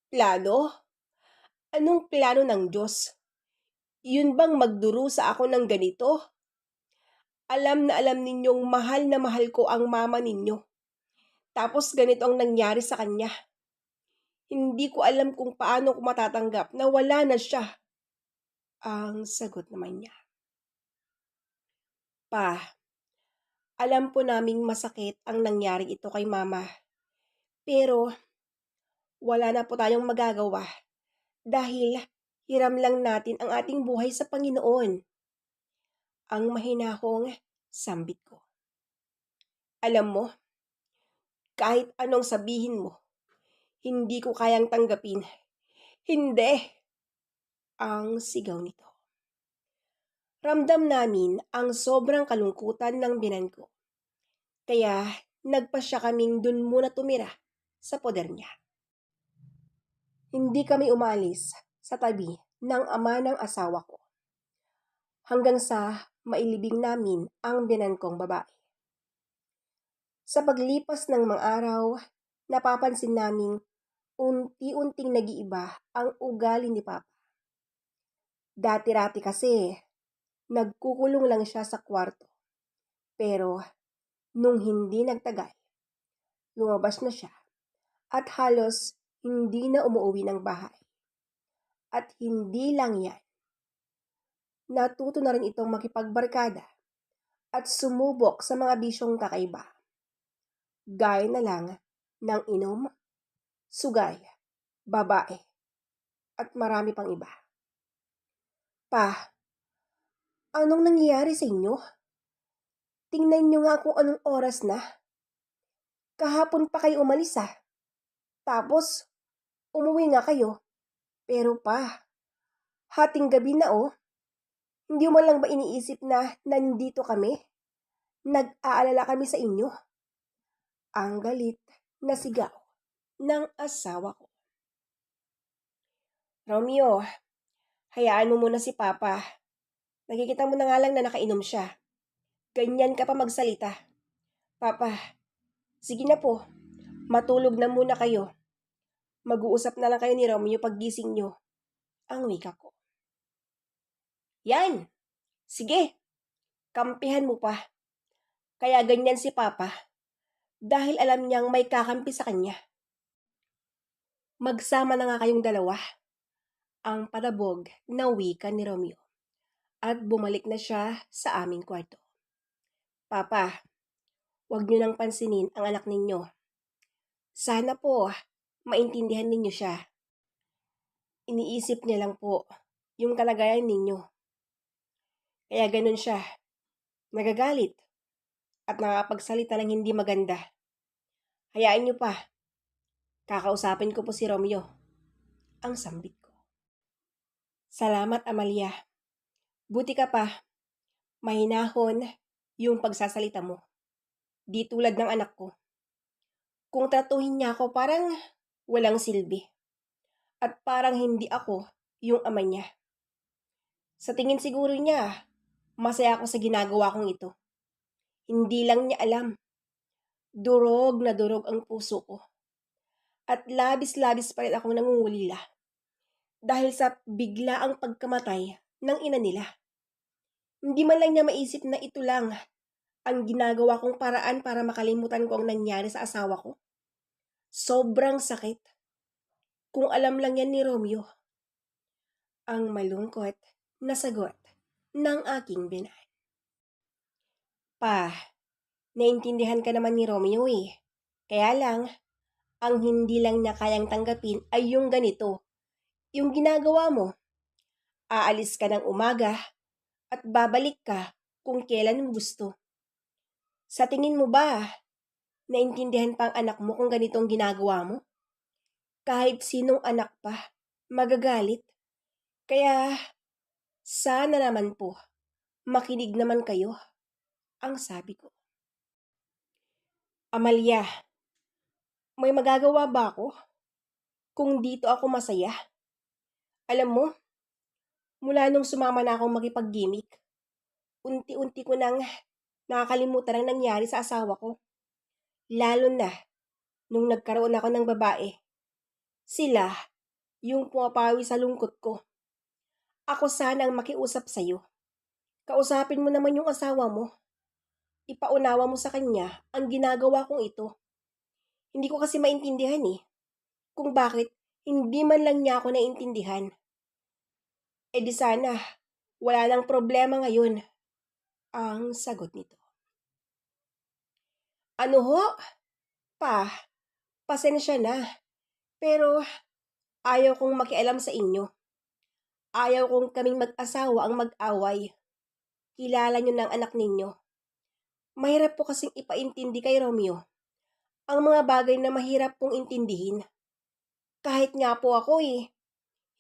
Plano? Anong plano ng Diyos? Yun bang magduro sa ako ng ganito? Alam na alam ninyong mahal na mahal ko ang mama ninyo. Tapos ganito ang nangyari sa kanya. Hindi ko alam kung paano ko matatanggap na wala na siya. Ang sagot naman niya. Pa, alam po naming masakit ang nangyari ito kay mama. Pero wala na po tayong magagawa dahil hiram lang natin ang ating buhay sa Panginoon. Ang mahinahong sambit ko. Alam mo, kahit anong sabihin mo, hindi ko kayang tanggapin. Hindi! Ang sigaw nito. Ramdam namin ang sobrang kalungkutan ng binan ko. Kaya nagpasya kaming dun muna tumira sa poder niya. Hindi kami umalis sa tabi ng ama ng asawa ko. Hanggang sa mailibing namin ang binan kong babae. Sa paglipas ng mga araw, napapansin naming unti-unting nag-iiba ang ugali ni Papa. Dati-rati kasi, nagkukulong lang siya sa kwarto. Pero, nung hindi nagtagal, lumabas na siya at halos hindi na umuwi ng bahay. At hindi lang yan. Natuto na rin itong makipagbarkada at sumubok sa mga bisyong kakaiba. Gaya na lang ng inom, sugay, babae, at marami pang iba. Pa, anong nangyayari sa inyo? Tingnan nyo nga kung anong oras na. Kahapon pa kayo umalis Tapos, umuwi nga kayo. Pero pa, hating gabi na Hindi mo lang ba iniisip na nandito kami? Nag-aalala kami sa inyo. Ang galit na sigaw ng asawa ko. Romeo, hayaan mo muna si Papa. Nakikita mo na nga lang na nakainom siya. Ganyan ka pa magsalita. Papa, sige na po. Matulog na muna kayo. Mag-uusap na lang kayo ni Romeo paggising nyo. Ang wika ko. Yan! Sige! Kampihan mo pa. Kaya ganyan si Papa dahil alam niyang may kakampi sa kanya. Magsama na nga kayong dalawa. Ang padabog na wika ni Romeo. At bumalik na siya sa aming kwarto. Papa, huwag niyo nang pansinin ang anak ninyo. Sana po maintindihan ninyo siya. Iniisip niya lang po yung kalagayan ninyo. Kaya ganun siya. Nagagalit at nakapagsalita ng hindi maganda. Hayaan niyo pa. Kakausapin ko po si Romeo. Ang sambit ko. Salamat, Amalia. Buti ka pa. Mahinahon yung pagsasalita mo. Di tulad ng anak ko. Kung tratuhin niya ako parang walang silbi. At parang hindi ako yung ama niya. Sa tingin siguro niya, masaya ako sa ginagawa kong ito. Hindi lang niya alam. Durog na durog ang puso ko. At labis-labis pa rin akong nangungulila. Dahil sa bigla ang pagkamatay ng ina nila. Hindi man lang niya maisip na ito lang ang ginagawa kong paraan para makalimutan ko ang nangyari sa asawa ko. Sobrang sakit. Kung alam lang yan ni Romeo, ang malungkot na sagot ng aking binay. Pa, naintindihan ka naman ni Romeo eh. Kaya lang, ang hindi lang niya kayang tanggapin ay yung ganito. Yung ginagawa mo, aalis ka ng umaga at babalik ka kung kailan mo gusto. Sa tingin mo ba, naintindihan pa ang anak mo kung ganito ang ginagawa mo? Kahit sinong anak pa, magagalit. Kaya, sana naman po, makinig naman kayo, ang sabi ko. Amalia, may magagawa ba ako kung dito ako masaya? Alam mo, mula nung sumama na akong makipag-gimmick, unti-unti ko nang nakakalimutan ang nangyari sa asawa ko. Lalo na nung nagkaroon ako ng babae. Sila yung pumapawi sa lungkot ko. Ako sana ang makiusap sa'yo. Kausapin mo naman yung asawa mo. Ipaunawa mo sa kanya ang ginagawa kong ito. Hindi ko kasi maintindihan kung bakit hindi man lang niya ako naintindihan. E di sana, wala nang problema ngayon, ang sagot nito. Ano ho? Pa, pasensya na. Pero ayaw kong makialam sa inyo. Ayaw kong kaming mag-asawa ang mag-away. Kilala nyo ng anak ninyo. Mahirap po kasing ipaintindi kay Romeo ang mga bagay na mahirap pong intindihin. Kahit nga po ako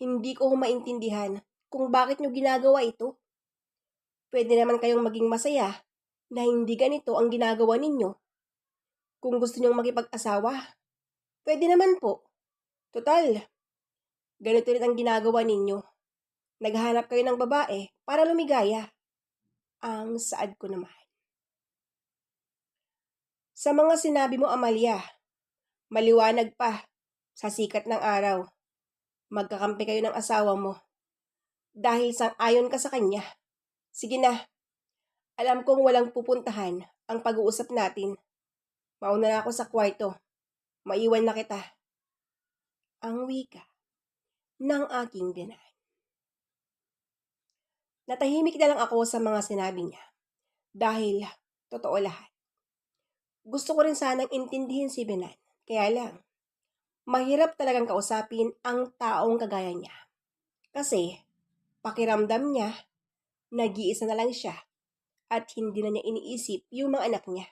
hindi ko maintindihan kung bakit nyo ginagawa ito. Pwede naman kayong maging masaya na hindi ganito ang ginagawa ninyo. Kung gusto nyong makipag-asawa, pwede naman po. Total, ganito rin ang ginagawa ninyo. Naghanap kayo ng babae para lumigaya. Ang saad ko naman. Sa mga sinabi mo, Amalia, maliwanag pa sa sikat ng araw. Magkakampi kayo ng asawa mo. Dahil sang-ayon ka sa kanya. Sige na, alam kong walang pupuntahan ang pag-uusap natin. Mauna na ako sa kwarto. Maiwan na kita. Ang wika ng aking binay. Natahimik na lang ako sa mga sinabi niya. Dahil, totoo lahat. Gusto ko rin sanang intindihin si Benan. Kaya lang, mahirap talagang kausapin ang taong kagaya niya. Kasi, pakiramdam niya, nag-iisa na lang siya at hindi na niya iniisip yung mga anak niya.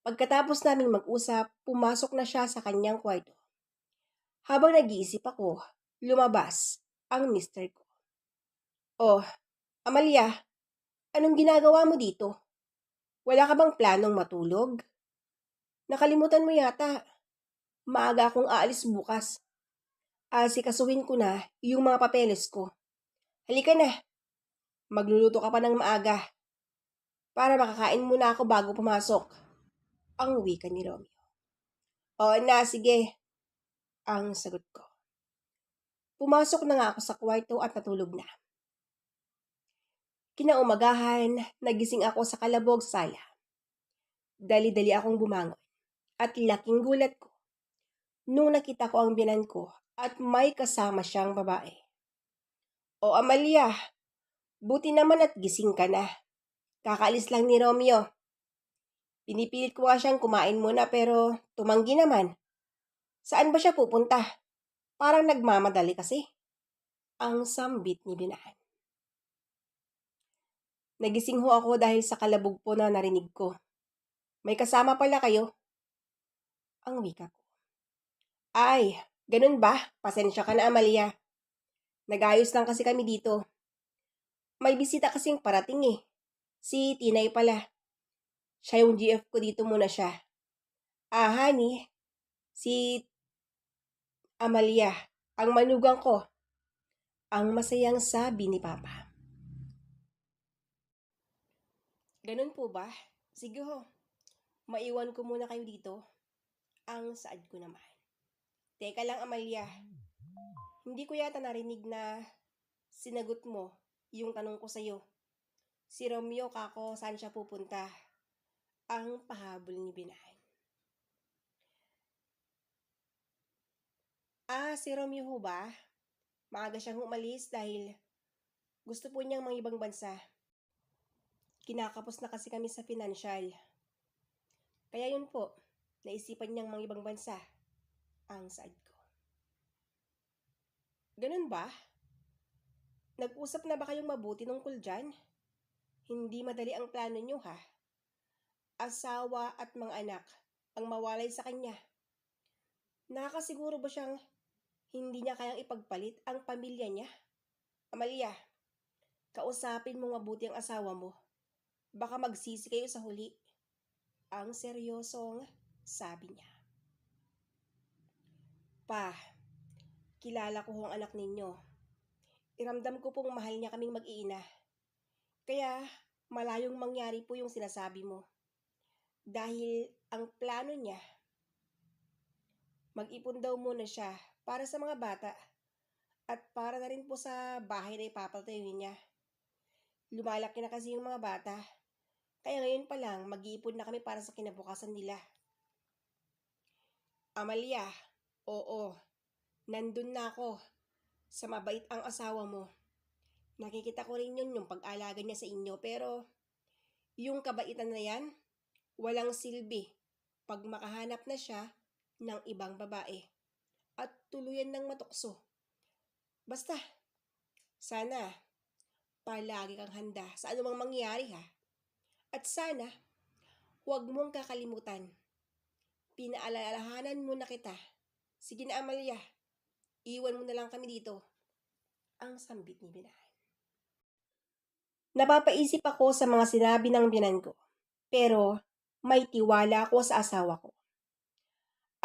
Pagkatapos naming mag-usap, pumasok na siya sa kanyang kwarto. Habang nag-iisip ako, lumabas ang mister ko. Oh, Amalia, anong ginagawa mo dito? Wala ka bang planong matulog? Nakalimutan mo yata. Maaga akong aalis bukas. Asikasuhin ko na yung mga papeles ko. Halika na. Magluluto ka pa ng maaga. Para makakain muna ako bago pumasok. Ang wika ni Romeo. Oo na, sige. Ang sagot ko. Pumasok na nga ako sa kwarto at natulog na. Kinaumagahan, nagising ako sa kalabog sala. Dali-dali akong bumangon. At laking gulat ko nung nakita ko ang binan ko at may kasama siyang babae. O Amalia, buti naman at gising ka na. Kakaalis lang ni Romeo. Pinipilit ko nga siyang kumain muna pero tumanggi naman. Saan ba siya pupunta? Parang nagmamadali kasi. Ang sambit ni Binaan. Nagising ho ako dahil sa kalabog po na narinig ko. May kasama pala kayo. Ang wika ko. Ay, ganun ba? Pasensya ka na, Amalia. Nagayos lang kasi kami dito. May bisita kasing parating Si Tinay pala. Siya yung GF ko dito muna siya. Honey, si Amalia, ang manugang ko. Ang masayang sabi ni Papa. Ganun po ba? Sige ho. Maiwan ko muna kayo dito. Ang saad ko naman. Teka lang, Amalia. Hindi ko yata narinig na sinagot mo yung tanong ko sa'yo. Si Romeo kako saan siya pupunta? Ang pahabol ni Binay. Si Romeo ho ba? Maaga siyang umalis dahil gusto po niyang mga ibang bansa. Kinakapos na kasi kami sa financial. Kaya yun po, naisipan niyang mga ibang bansa ang saad ko. Ganun ba? Nag-usap na ba kayong mabuti tungkol dyan? Hindi madali ang plano niyo ha. Asawa at mga anak ang mawalay sa kanya. Nakakasiguro ba siyang hindi niya kayang ipagpalit ang pamilya niya? Amalia, kausapin mo mabuti ang asawa mo. Baka magsisi kayo sa huli. Ang seryosong sabi niya. Pa, kilala ko ang anak ninyo. Iramdam ko pong mahal niya kaming mag-iina. Kaya malayong mangyari po yung sinasabi mo. Dahil ang plano niya, mag-ipon daw muna siya para sa mga bata at para na rin po sa bahay na ipapatayo niya. Lumalaki na kasi yung mga bata. Kaya ngayon pa lang, mag-iipon na kami para sa kinabukasan nila. Amalia, oo, nandun na ako. Sa mabait ang asawa mo. Nakikita ko rin yun yung pag-alaga niya sa inyo. Pero, yung kabaitan na yan, walang silbi pag makahanap na siya ng ibang babae. At tuluyan ng matukso. Basta, sana, palagi kang handa sa anumang mangyari ha. At sana, huwag mong kakalimutan. Pinaalalahanan mo na kita. Sige na Amalia, iwan mo na lang kami dito. Ang sambit ni Binay. Napapaisip ako sa mga sinabi ng binan ko. Pero may tiwala ako sa asawa ko.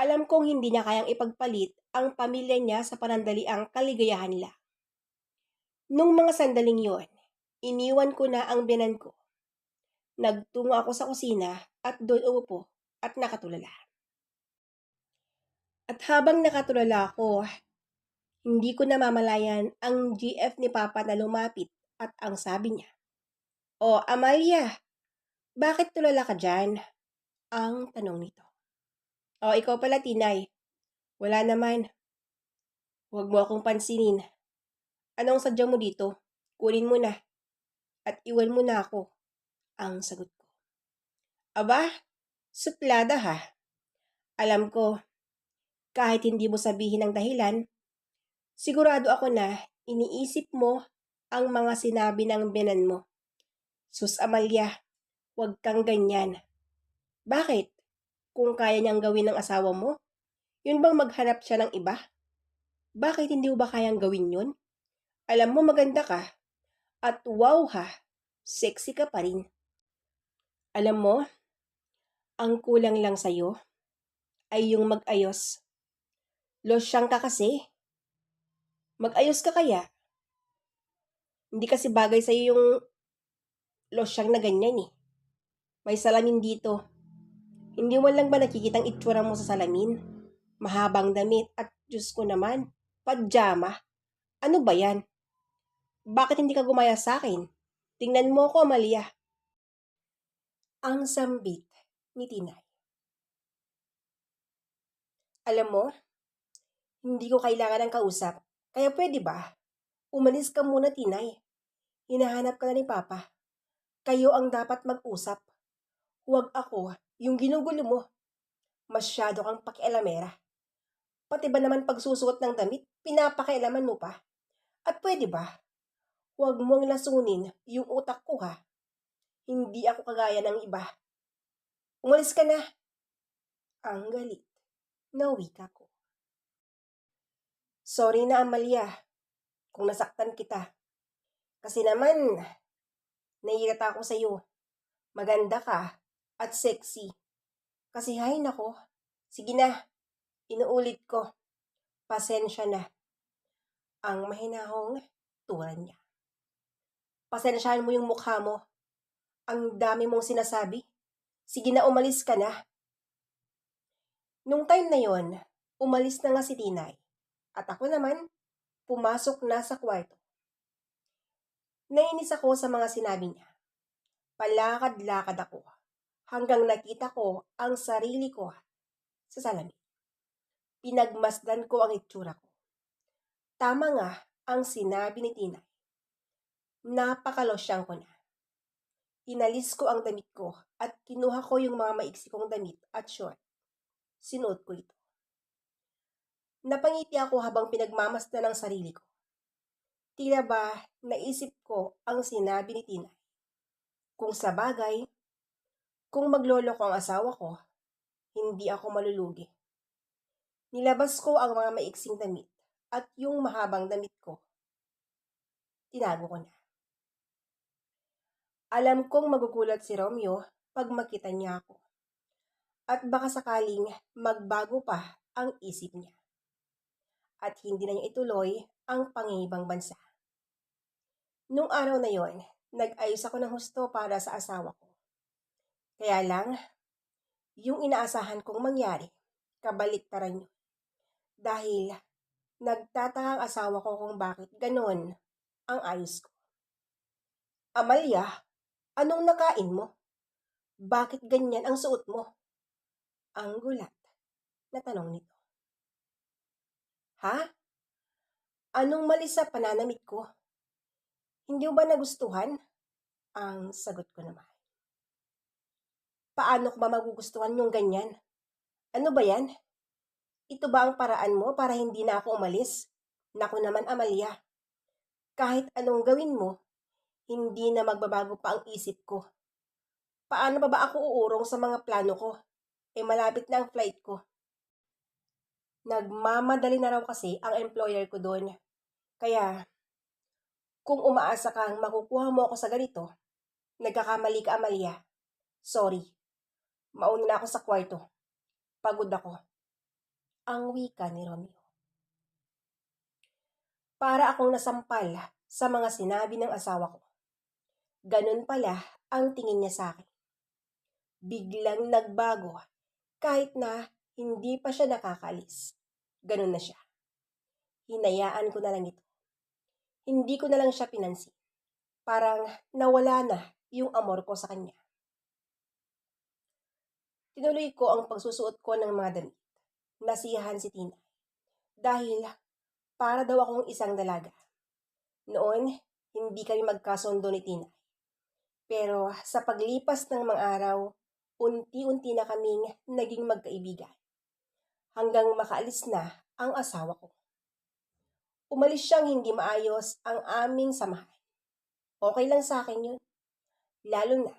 Alam kong hindi niya kayang ipagpalit ang pamilya niya sa panandaliang kaligayahan nila. Nung mga sandaling yon, iniwan ko na ang binan ko. Nagtungo ako sa kusina at doon umupo at nakatulala. At habang nakatulala ako, hindi ko namamalayan ang GF ni Papa na lumapit at ang sabi niya, "O Amalia, bakit tulala ka dyan?" Ang tanong nito. "O ikaw pala Tinay, wala naman. Huwag mo akong pansinin. Anong sadya mo dito? Kunin mo na at iwan mo na ako." Ang sagot ko. "Aba, suplada ha. Alam ko, kahit hindi mo sabihin ang dahilan, sigurado ako na iniisip mo ang mga sinabi ng binan mo. Sus Amalia, huwag kang ganyan. Bakit? Kung kaya niyang gawin ng asawa mo, yun bang maghanap siya ng iba? Bakit hindi mo ba kayang gawin yun? Alam mo maganda ka at wow ha, sexy ka pa rin. Alam mo, ang kulang lang sa'yo ay yung mag-ayos. Losyang ka kasi. Mag-ayos ka kaya? Hindi kasi bagay sa'yo yung losyang na ganyan eh. May salamin dito. Hindi mo lang ba nakikitang itsura mo sa salamin? Mahabang damit at Diyos ko naman, pajama. Ano ba yan? Bakit hindi ka gumaya sa akin? Tingnan mo ako, Amalia. Ang sambit ni Tinay. Alam mo, hindi ko kailangan ng kausap. Kaya pwede ba? Umalis ka muna, Tinay. Hinahanap ka na ni Papa. Kayo ang dapat mag-usap. Huwag ako, yung ginugulo mo. Masyado kang pakialamera. Pati ba naman pagsusuot ng damit, pinapakialaman mo pa? At pwede ba? Huwag mong lasunin yung utak ko ha. Hindi ako kagaya ng iba. Umalis ka na. Ang galit na wika ko. Sorry na Amalia, kung nasaktan kita. Kasi naman, naiirita ako sa'yo. Maganda ka at sexy. Kasi hay nako, sige na, inuulit ko. Pasensya na. Ang mahinahong turan niya. Pasensyahan mo yung mukha mo. Ang dami mong sinasabi. Sige na, umalis ka na. Nung time na yon, umalis na nga si Tinay. At ako naman, pumasok na sa kwarto. Nainis ako sa mga sinabi niya. Palakad-lakad ako hanggang nakita ko ang sarili ko sa salamin. Pinagmasdan ko ang itsura ko. Tama nga ang sinabi ni Tina. Napakalosyang ko na. Inalis ko ang damit ko at kinuha ko yung mga maiksi kong damit at short. Sinuot ko ito. Napangiti ako habang pinagmamasdan ang sarili ko. Tila ba naisip ko ang sinabi ni Tina. Kung sa bagay, kung magloloko ang asawa ko, hindi ako malulugi. Nilabas ko ang mga maiksing damit at yung mahabang damit ko. Tinago ko na. Alam kong magugulat si Romeo pag makita niya ako. At baka sakaling magbago pa ang isip niya. At hindi na niya ituloy ang pangingibang bansa. Nung araw na yon, nag-ayos ako ng husto para sa asawa ko. Kaya lang, yung inaasahan kong mangyari, kabaliktaran yun. Dahil nagtataka ang asawa ko kung bakit ganon ang ayos ko. Amalia, anong nakain mo? Bakit ganyan ang suot mo? Ang gulat na tanong nito. Ha? Anong mali sa pananamit ko? Hindi mo ba nagustuhan? Ang sagot ko naman. Paano ko ba magugustuhan yung ganyan? Ano ba yan? Ito ba ang paraan mo para hindi na ako umalis? Naku naman, Amalia. Kahit anong gawin mo, hindi na magbabago pa ang isip ko. Paano pa ba ako uurong sa mga plano ko? Malapit na ang flight ko. Nagmamadali na raw kasi ang employer ko doon. Kaya, kung umaasa kang makukuha mo ako sa ganito, nagkakamali ka, Amalia. Sorry. Mauna na ako sa kwarto. Pagod ako. Ang wika ni Romeo. Para akong nasampal sa mga sinabi ng asawa ko. Ganun pala ang tingin niya sa akin. Biglang nagbago kahit na hindi pa siya nakakaalis. Ganun na siya. Hinayaan ko na lang ito. Hindi ko na lang siya pinansin. Parang nawala na yung amor ko sa kanya. Tinuloy ko ang pagsusuot ko ng mga damit. Nasiyahan si Tina. Dahil para daw akong isang dalaga. Noon, hindi kami magkasundo ni Tina. Pero sa paglipas ng mga araw, unti-unti na kaming naging magkaibigan. Hanggang makaalis na ang asawa ko. Umalis siyang hindi maayos ang aming samahan. Okay lang sa akin yun. Lalo na.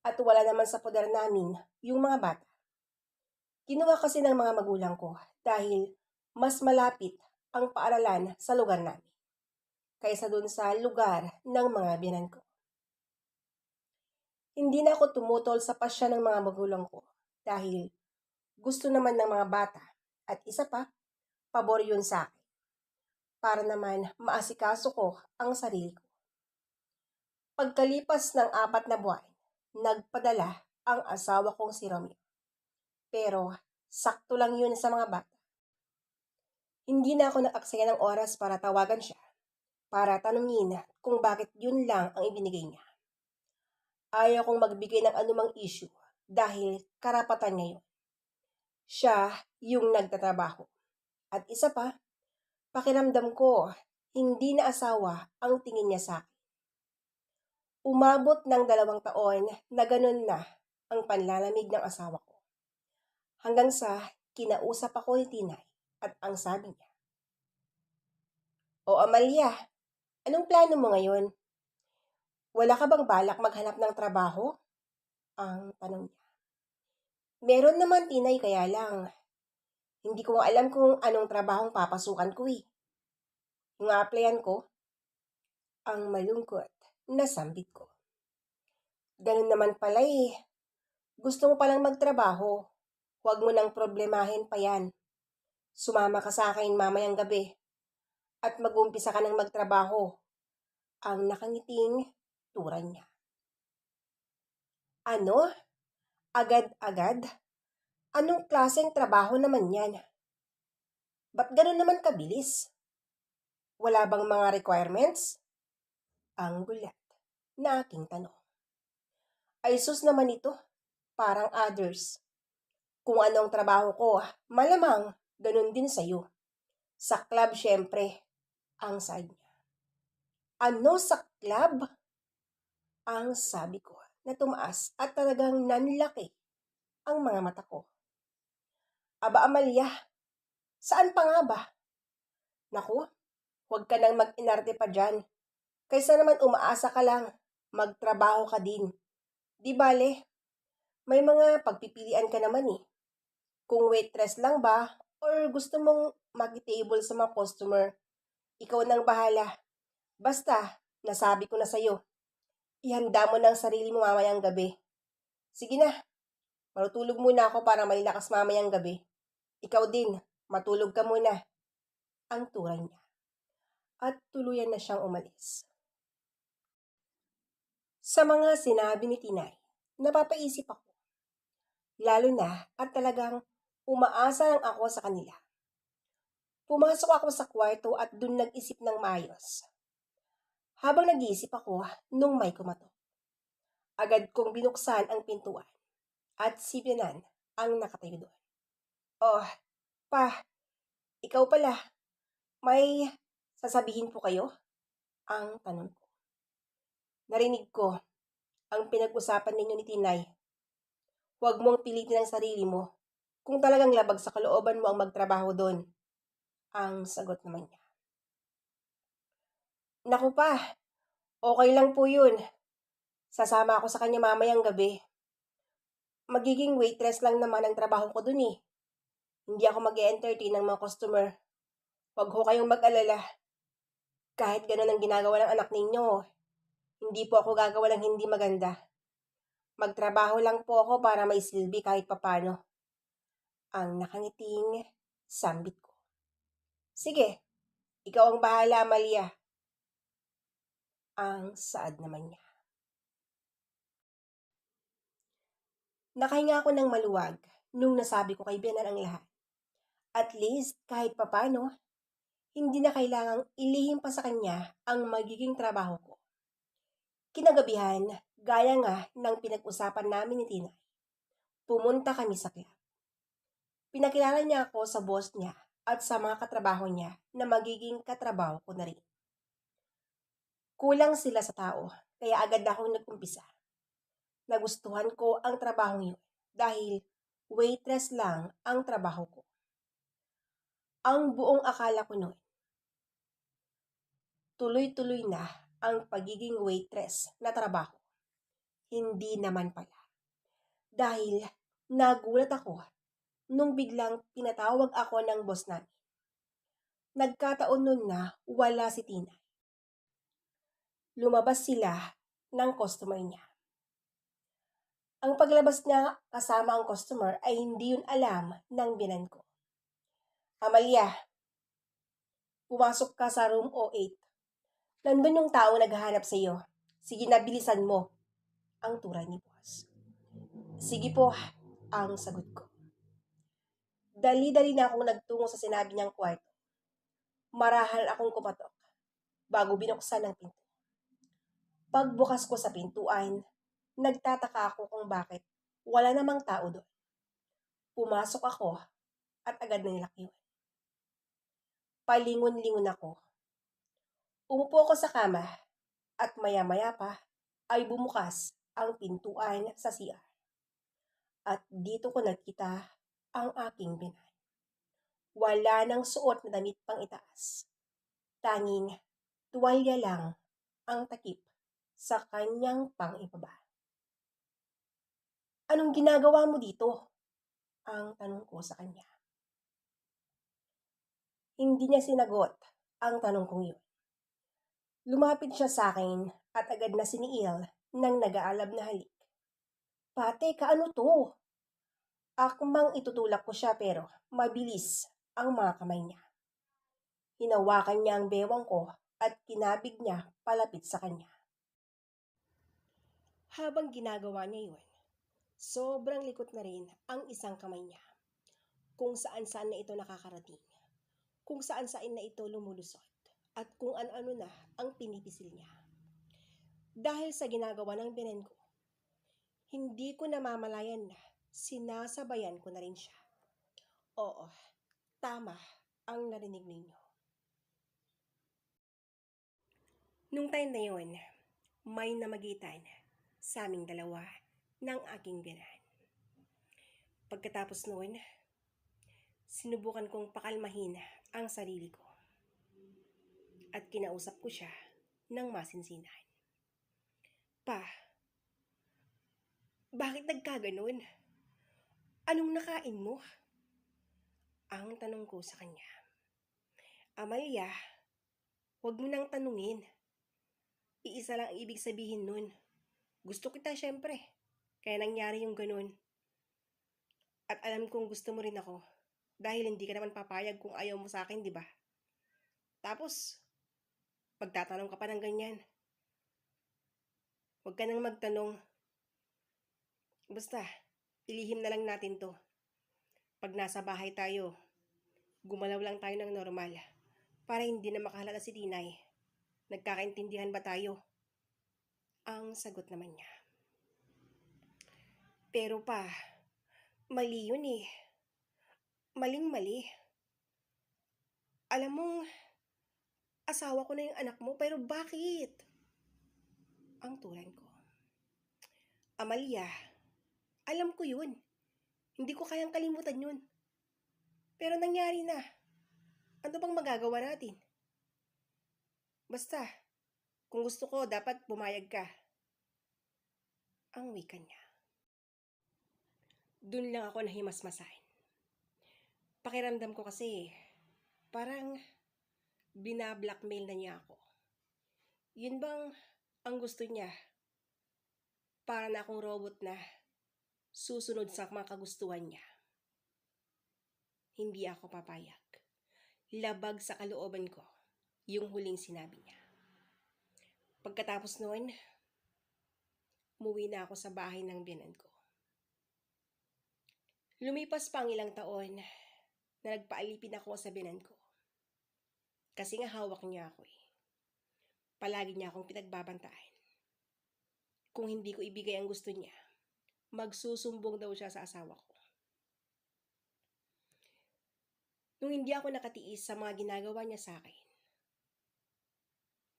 At wala naman sa poder namin yung mga bata. Kinuha kasi ng mga magulang ko dahil mas malapit ang paaralan sa lugar namin kaysa dun sa lugar ng mga biyanan ko. Hindi na ako tumutol sa pasya ng mga magulang ko dahil gusto naman ng mga bata at isa pa, pabor yun sa akin para naman maasikaso ko ang sarili ko. Pagkalipas ng 4 na buwan, nagpadala ang asawa kong si Romeo. Pero sakto lang yun sa mga bata. Hindi na ako nag-aksaya ng oras para tawagan siya, para tanungin kung bakit yun lang ang ibinigay niya. Ayaw kong magbigay ng anumang issue dahil karapatan niya yun. Siya yung nagtatrabaho. At isa pa, pakiramdam ko, hindi na asawa ang tingin niya sa akin. Umabot ng 2 taon na ganun na ang panlalamig ng asawa ko. Hanggang sa kinausap ako ni Tinay at ang sabi niya, "O Amalia, anong plano mo ngayon? Wala ka bang balak maghanap ng trabaho?" Ang tanong niya. Meron naman, Tinay, kaya lang hindi ko alam kung anong trabahong papasukan ko eh. Yung applyan ko, ang malungkot na sambit ko. Ganun naman pala eh. Gusto mo palang magtrabaho. Huwag mo nang problemahin pa yan. Sumama ka sa akin mamayang gabi at mag-umpisa ka ng magtrabaho. Ang nakangiting turan niya. Ano? Agad-agad? Anong klaseng trabaho naman yan? Ba't ganun naman kabilis? Wala bang mga requirements? Ang gulat na aking tanong. Ay sus naman ito, parang others. Kung anong trabaho ko, malamang ganun din sa'yo. Sa club, syempre, ang sabi niya. Ano sa club? Ang sabi ko na tumaas at talagang nanlaki ang mga mata ko. Aba Amalia, saan pa nga ba? Naku, huwag ka nang mag-inarte pa dyan. Kaysa naman umaasa ka lang, magtrabaho ka din. Di bale, may mga pagpipilian ka naman eh. Kung waitress lang ba, or gusto mong mag-table sa mga customer, ikaw nang bahala. Basta, nasabi ko na sa'yo, ihanda mo ng sarili mo mamayang gabi. Sige na, matutulog muna ako para may lakas mamayang gabi. Ikaw din, matulog ka muna. Ang turay niya. At tuluyan na siyang umalis. Sa mga sinabi ni Tinay, napapaisip ako. Lalo na at talagang umaasa lang ako sa kanila. Pumasok ako sa kwarto at dun nag-isip ng maayos. Habang nag-iisip ako, nung may kumatok. Agad kong binuksan ang pintuan at si Bianan ang nakatayo doon. Oh, pa, ikaw pala, may sasabihin po kayo? Ang tanong ko. Narinig ko ang pinag-usapan ninyo ni Tinay. Huwag mong pilitin ang sarili mo kung talagang labag sa kalooban mo ang magtrabaho doon. Ang sagot naman niya. Naku pa, okay lang po yun. Sasama ako sa kanya mamayang gabi. Magiging waitress lang naman ang trabaho ko dun eh. Hindi ako mag-e-entertain ng mga customer. Huwag ho kayong mag-alala. Kahit ganun ang ginagawa ng anak ninyo, hindi po ako gagawa ng hindi maganda. Magtrabaho lang po ako para may silbi kahit papano. Ang nakangiting sambit ko. Sige, ikaw ang bahala, Amalia. Ang saad naman niya. Nakahinga ako ng maluwag nung nasabi ko kay Bianan ang lahat. At least, kahit papano, hindi na kailangang ilihim pa sa kanya ang magiging trabaho ko. Kinagabihan, gaya nga ng pinag-usapan namin ni Tina, pumunta kami sa club. Pinakilala niya ako sa boss niya at sa mga katrabaho niya na magiging katrabaho ko na rin. Kulang sila sa tao, kaya agad akong nag-umpisa. Nagustuhan ko ang trabaho yun dahil waitress lang ang trabaho ko. Ang buong akala ko noon, tuloy-tuloy na ang pagiging waitress na trabaho. Hindi naman pala. Dahil nagulat ako nung biglang pinatawag ako ng boss namin. Nagkataon nun na wala si Tina. Lumabas sila ng customer niya. Ang paglabas niya kasama ang customer ay hindi yun alam ng binan ko. Amalia, pumasok ka sa room 08. Nandun yung tao naghahanap sa iyo. Sige na, bilisan mo. Ang turay ni boss. Sige po, ang sagot ko. Dali-dali na akong nagtungo sa sinabi niyang kwarto. Marahal akong kumatok bago binuksan ang pinto. Pagbukas ko sa pintuan, nagtataka ako kung bakit wala namang tao doon. Pumasok ako at agad na nilak yun. Palingon-lingon ako. Umupo ako sa kama at maya-maya pa ay bumukas ang pintuan sa CR. At dito ko nakita ang aking binan. Wala nang suot na damit pang itaas. Tanging tuwalya lang ang takip sa kanyang pang-ibaba. Anong ginagawa mo dito? Ang tanong ko sa kanya. Hindi niya sinagot ang tanong kong yun. Lumapit siya sa akin at agad na siniil ng nag-aalab na halik. Pate, kaano to? Akmang itutulak ko siya pero mabilis ang mga kamay niya. Hinawakan niya ang bewang ko at kinabig niya palapit sa kanya. Habang ginagawa niya yun, sobrang likot na rin ang isang kamay niya. Kung saan-saan na ito nakakarating. Kung saan-saan na ito lumulusot. At kung ano-ano na ang pinipisil niya. Dahil sa ginagawa ng binan ko, Hindi ko namamalayan na sinasabayan ko na rin siya. Oo, tama ang narinig ninyo. Nung time na yon, may namagitan sa aming dalawa ng aking biyanan. Pagkatapos noon, sinubukan kong pakalmahin ang sarili ko at kinausap ko siya ng masinsinan. Pa, bakit nagkaganon? Anong nakain mo? Ang tanong ko sa kanya. Amalia, huwag mo nang tanungin. Iisa lang ang ibig sabihin nun. Gusto kita syempre. Kaya nangyari yung ganun. At alam kong gusto mo rin ako. Dahil hindi ka naman papayag kung ayaw mo sa akin, di ba? Tapos, pagtatanong ka pa ng ganyan. Huwag ka nang magtanong. Basta, ilihim na lang natin to. Pag nasa bahay tayo, gumalaw lang tayo ng normal. Para hindi na makahalata si Tinay. Nagkakaintindihan ba tayo? Ang sagot naman niya. Pero pa, mali yun eh. Maling-mali. Alam mong, asawa ko na yung anak mo, pero bakit? Ang turan ko. Amalia, alam ko yun. Hindi ko kayang kalimutan yun. Pero nangyari na. Ano bang magagawa natin? Basta, kung gusto ko, dapat pumayag ka. Ang wika niya. Doon lang ako nahimasmasahin. Pakiramdam ko kasi, parang binablockmail na niya ako. Yun bang ang gusto niya? Para na akong robot na susunod sa mga kagustuhan niya. Hindi ako papayag. Labag sa kalooban ko yung huling sinabi niya. Pagkatapos noon, umuwi na ako sa bahay ng biyanan ko. Lumipas pa ang ilang taon na nagpaalipin ako sa biyanan ko. Kasi nga hawak niya ako eh. Palagi niya akong pinagbabantaan. Kung hindi ko ibigay ang gusto niya, magsusumbong daw siya sa asawa ko. Nung hindi ako nakatiis sa mga ginagawa niya sa akin,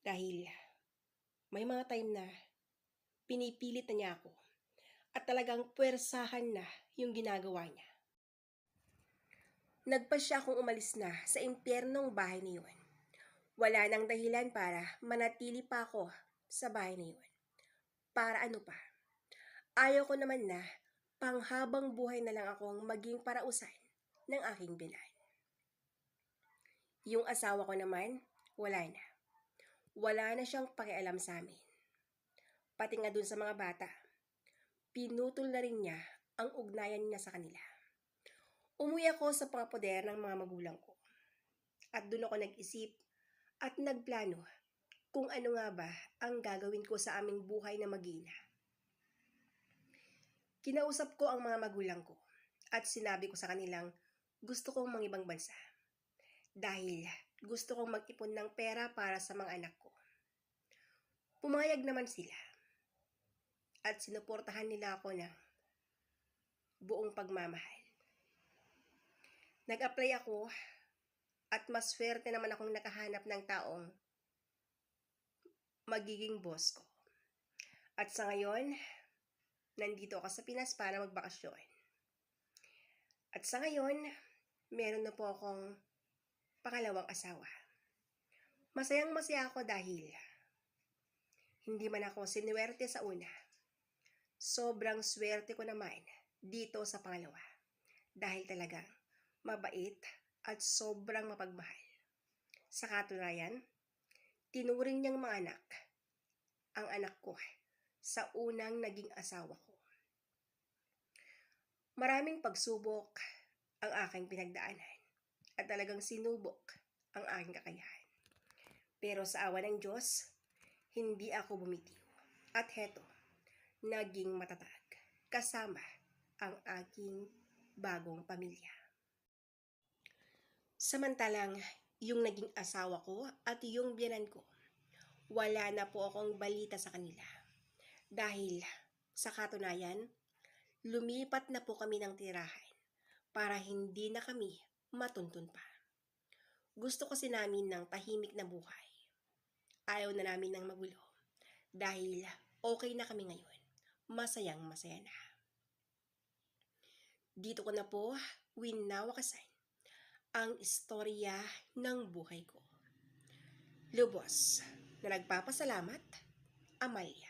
dahil may mga time na pinipilit na niya ako at talagang puwersahan na yung ginagawa niya. Nagpasya akong umalis na sa impyernong bahay na yun. Wala nang dahilan para manatili pa ako sa bahay na yun. Para ano pa? Ayaw ko naman na panghabang buhay na lang akong maging parausan ng aking binan. Yung asawa ko naman, wala na. Wala na siyang pakialam sa amin. Pati nga dun sa mga bata, pinutol na rin niya ang ugnayan niya sa kanila. Umuwi ako sa pangapoder ng mga magulang ko. At dun ako nag-isip at nagplano kung ano nga ba ang gagawin ko sa aming buhay na mag-ina. Kinausap ko ang mga magulang ko at sinabi ko sa kanilang gusto kong mangibang bansa. Dahil gusto kong mag-ipon ng pera para sa mga anak ko. Pumayag naman sila. At sinuportahan nila ako ng buong pagmamahal. Nag-apply ako at mas swerte naman akong nakahanap ng taong magiging boss ko. At sa ngayon, nandito ako sa Pinas para magbakasyon. At sa ngayon, meron na po akong pangalawang asawa. Masayang masaya ako dahil hindi man ako sinuwerte sa una. Sobrang swerte ko naman dito sa pangalawa. Dahil talagang mabait at sobrang mapagmahal. Sa katunayan, tinuring niyang mga anak ang anak ko sa unang naging asawa ko. Maraming pagsubok ang aking pinagdaanan at talagang sinubok ang aking kakayahan. Pero sa awa ng Diyos, hindi ako bumitiw. At heto, naging matatag kasama ang aking bagong pamilya. Samantalang yung naging asawa ko at yung biyanan ko, wala na po akong balita sa kanila. Dahil Sa katunayan, lumipat na po kami ng tirahan para hindi na kami matuntun pa. Gusto kasi namin ng tahimik na buhay. Ayaw na namin ng magulo dahil okay na kami ngayon. Masayang masaya na. Dito ko na po winawakasan ang istorya ng buhay ko. Lubos na nagpapasalamat, Amalia.